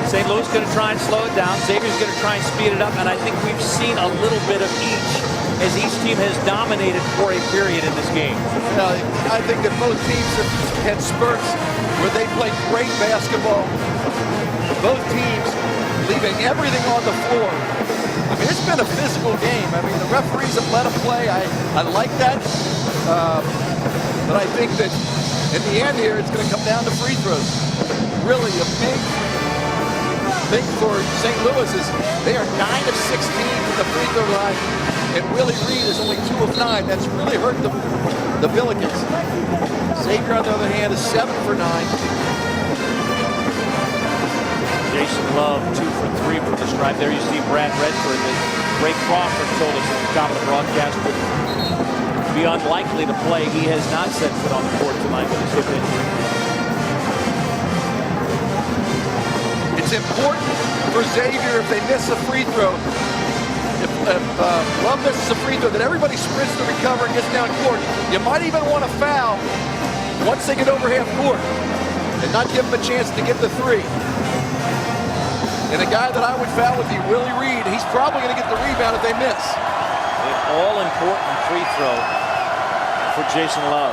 St. Louis is going to try and slow it down. Xavier's going to try and speed it up, and I think we've seen a little bit of each as each team has dominated for a period in this game. I think that both teams have had spurts where they play great basketball. Both teams leaving everything on the floor. I mean, it's been a physical game. I mean, the referees have let them play. I like that. But I think that in the end here, it's going to come down to free throws. Really a big thing for St. Louis is they are 9 of 16 from the free throw line, and Willie Reed is only 2 of 9. That's really hurt the Billikens. Xavier, on the other hand, is 7 for 9. Jason Love, 2 for 3 from the stripe. There you see Brad Redford. Ray Crawford told us at the top of the broadcast would be unlikely to play. He has not set foot on the court tonight with his hip injury. It's important for Xavier if they miss a free throw. If Love misses a free throw, that everybody sprints to recover and gets down court. You might even want to foul once they get over half court and not give them a chance to get the 3. And a guy that I would foul would be Willie Reed. He's probably going to get the rebound if they miss. An all-important free throw for Jason Love.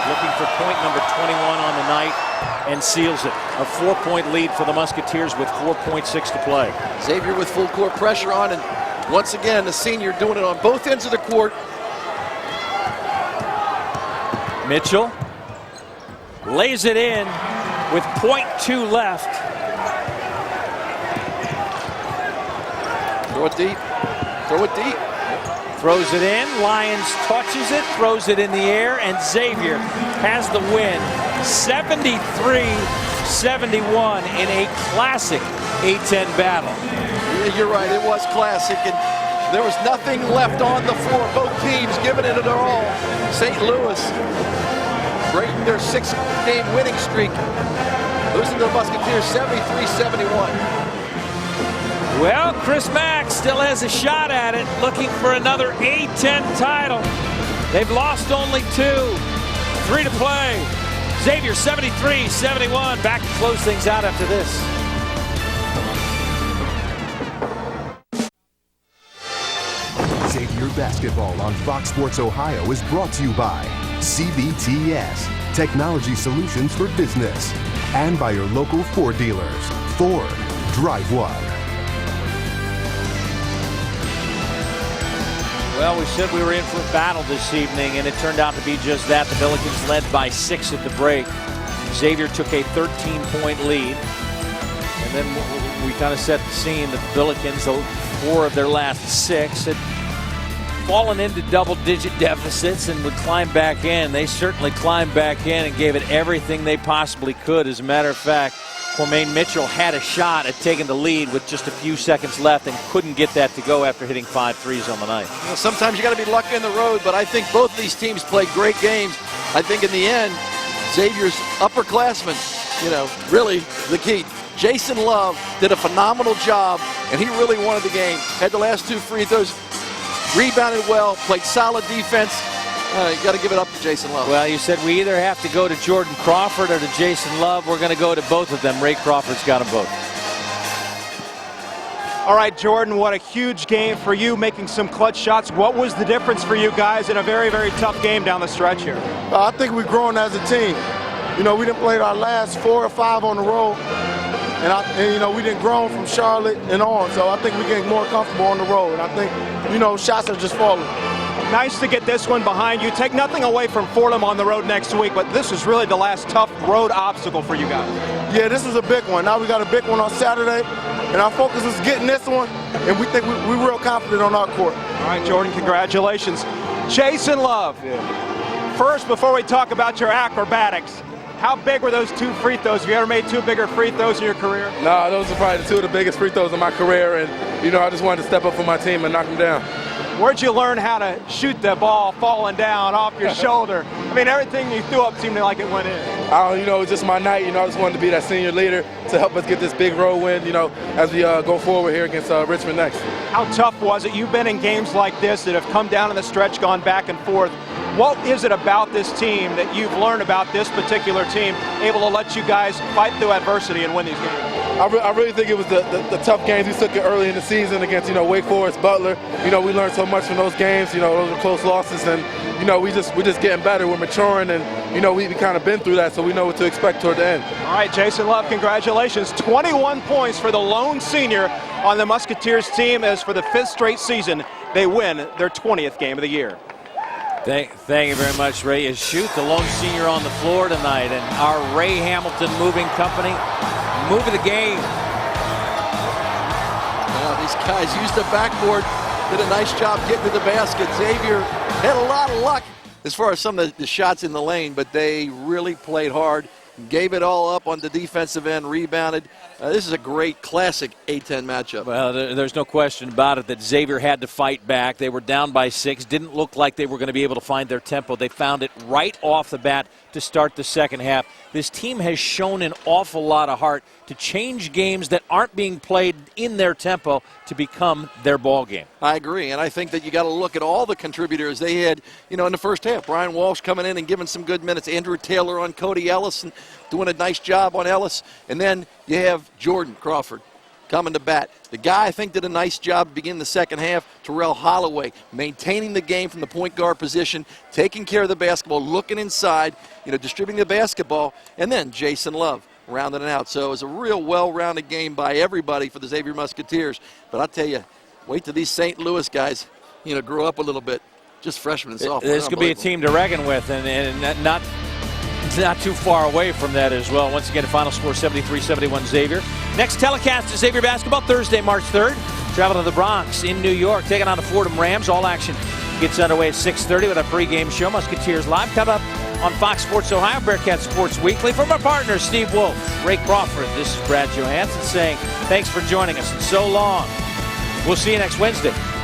Looking for point number 21 on the night and seals it. A 4-point lead for the Musketeers with 4.6 to play. Xavier with full court pressure on, and once again, the senior doing it on both ends of the court. Mitchell lays it in with .2 left. Throw it deep. Throw it deep. Throws it in. Lyons touches it, throws it in the air, and Xavier has the win. 73-71 in a classic A-10 battle. Yeah, you're right. It was classic, and there was nothing left on the floor. Both teams giving it their all. St. Louis breaking their 6-game winning streak, losing to the Musketeers 73-71. Well, Chris Mack still has a shot at it, looking for another A-10 title. They've lost only 2. 3 to play. Xavier 73-71. Back to close things out after this. Xavier Basketball on Fox Sports Ohio is brought to you by CBTS, Technology Solutions for Business, and by your local Ford dealers. Ford, drive one. Well, we said we were in for a battle this evening, and it turned out to be just that. The Billikens led by 6 at the break. Xavier took a 13-point lead. And then we kind of set the scene that the Billikens, 4 of their last 6, had fallen into double-digit deficits and would climb back in. They certainly climbed back in and gave it everything they possibly could. As a matter of fact, Kwamain Mitchell had a shot at taking the lead with just a few seconds left and couldn't get that to go after hitting 5 threes on the night. You know, sometimes you got to be lucky in the road, but I think both of these teams played great games. I think in the end, Xavier's upperclassmen, really the key. Jason Love did a phenomenal job, and he really wanted the game. Had the last 2 free throws, rebounded well, played solid defense. You got to give it up to Jason Love. Well, you said we either have to go to Jordan Crawford or to Jason Love. We're going to go to both of them. Ray Crawford's got them both. All right, Jordan, what a huge game for you, making some clutch shots. What was the difference for you guys in a very, very tough game down the stretch here? I think we've grown as a team. We didn't play our last 4 or 5 on the road, and we didn't grow from Charlotte and on. So I think we're getting more comfortable on the road. And I think, shots are just falling. Nice to get this one behind you. Take nothing away from Fordham on the road next week, but this is really the last tough road obstacle for you guys. Yeah, this is a big one. Now we got a big one on Saturday, and our focus is getting this one, and we think we're real confident on our court. All right, Jordan, congratulations. Jason Love, first, before we talk about your acrobatics, how big were those 2 free throws? Have you ever made 2 bigger free throws in your career? No, those are probably 2 of the biggest free throws in my career, and, I just wanted to step up for my team and knock them down. Where'd you learn how to shoot the ball falling down off your shoulder? I mean, everything you threw up seemed like it went in. It's just my night. I just wanted to be that senior leader to help us get this big road win, as we go forward here against Richmond next. How tough was it? You've been in games like this that have come down in the stretch, gone back and forth. What is it about this team that you've learned about this particular team, able to let you guys fight through adversity and win these games? I really think it was the tough games we took it early in the season against, Wake Forest, Butler. We learned so much from those games. Those were close losses, and we're just getting better. We're maturing, and we kind of been through that, so we know what to expect toward the end. All right, Jason Love, congratulations. 21 points for the lone senior on the Musketeers team, as for the 5th straight season, they win their 20th game of the year. Thank you very much, Ray. Is Shoot, the lone senior on the floor tonight, and our Ray Hamilton Moving Company, move of the game. These guys used the backboard, did a nice job getting to the basket. Xavier had a lot of luck as far as some of the shots in the lane, but they really played hard, gave it all up on the defensive end, rebounded. This is a great classic A-10 matchup. Well, there's no question about it that Xavier had to fight back. They were down by 6. Didn't look like they were going to be able to find their tempo. They found it right off the bat to start the second half. This team has shown an awful lot of heart to change games that aren't being played in their tempo to become their ball game. I agree, and I think that you got to look at all the contributors they had, in the first half. Brian Walsh coming in and giving some good minutes. Andrew Taylor on Cody Ellis and doing a nice job on Ellis. And then you have Jordan Crawford coming to bat. The guy, I think, did a nice job beginning the second half. Terrell Holloway maintaining the game from the point guard position, taking care of the basketball, looking inside, distributing the basketball. And then Jason Love rounding it out. So it was a real well-rounded game by everybody for the Xavier Musketeers. But I'll tell you, wait till these St. Louis guys, grow up a little bit. Just freshmen and sophomores. This could be a team to reckon with, and not too far away from that as well. Once again, final score 73-71 Xavier. Next telecast is Xavier basketball Thursday, March 3rd. Travel to the Bronx in New York, taking on the Fordham Rams. All action gets underway at 6:30 with a pregame show. Musketeers Live come up on Fox Sports Ohio, Bearcat Sports Weekly. From our partners, Steve Wolf, Ray Crawford, this is Brad Johansson saying thanks for joining us and so long. We'll see you next Wednesday.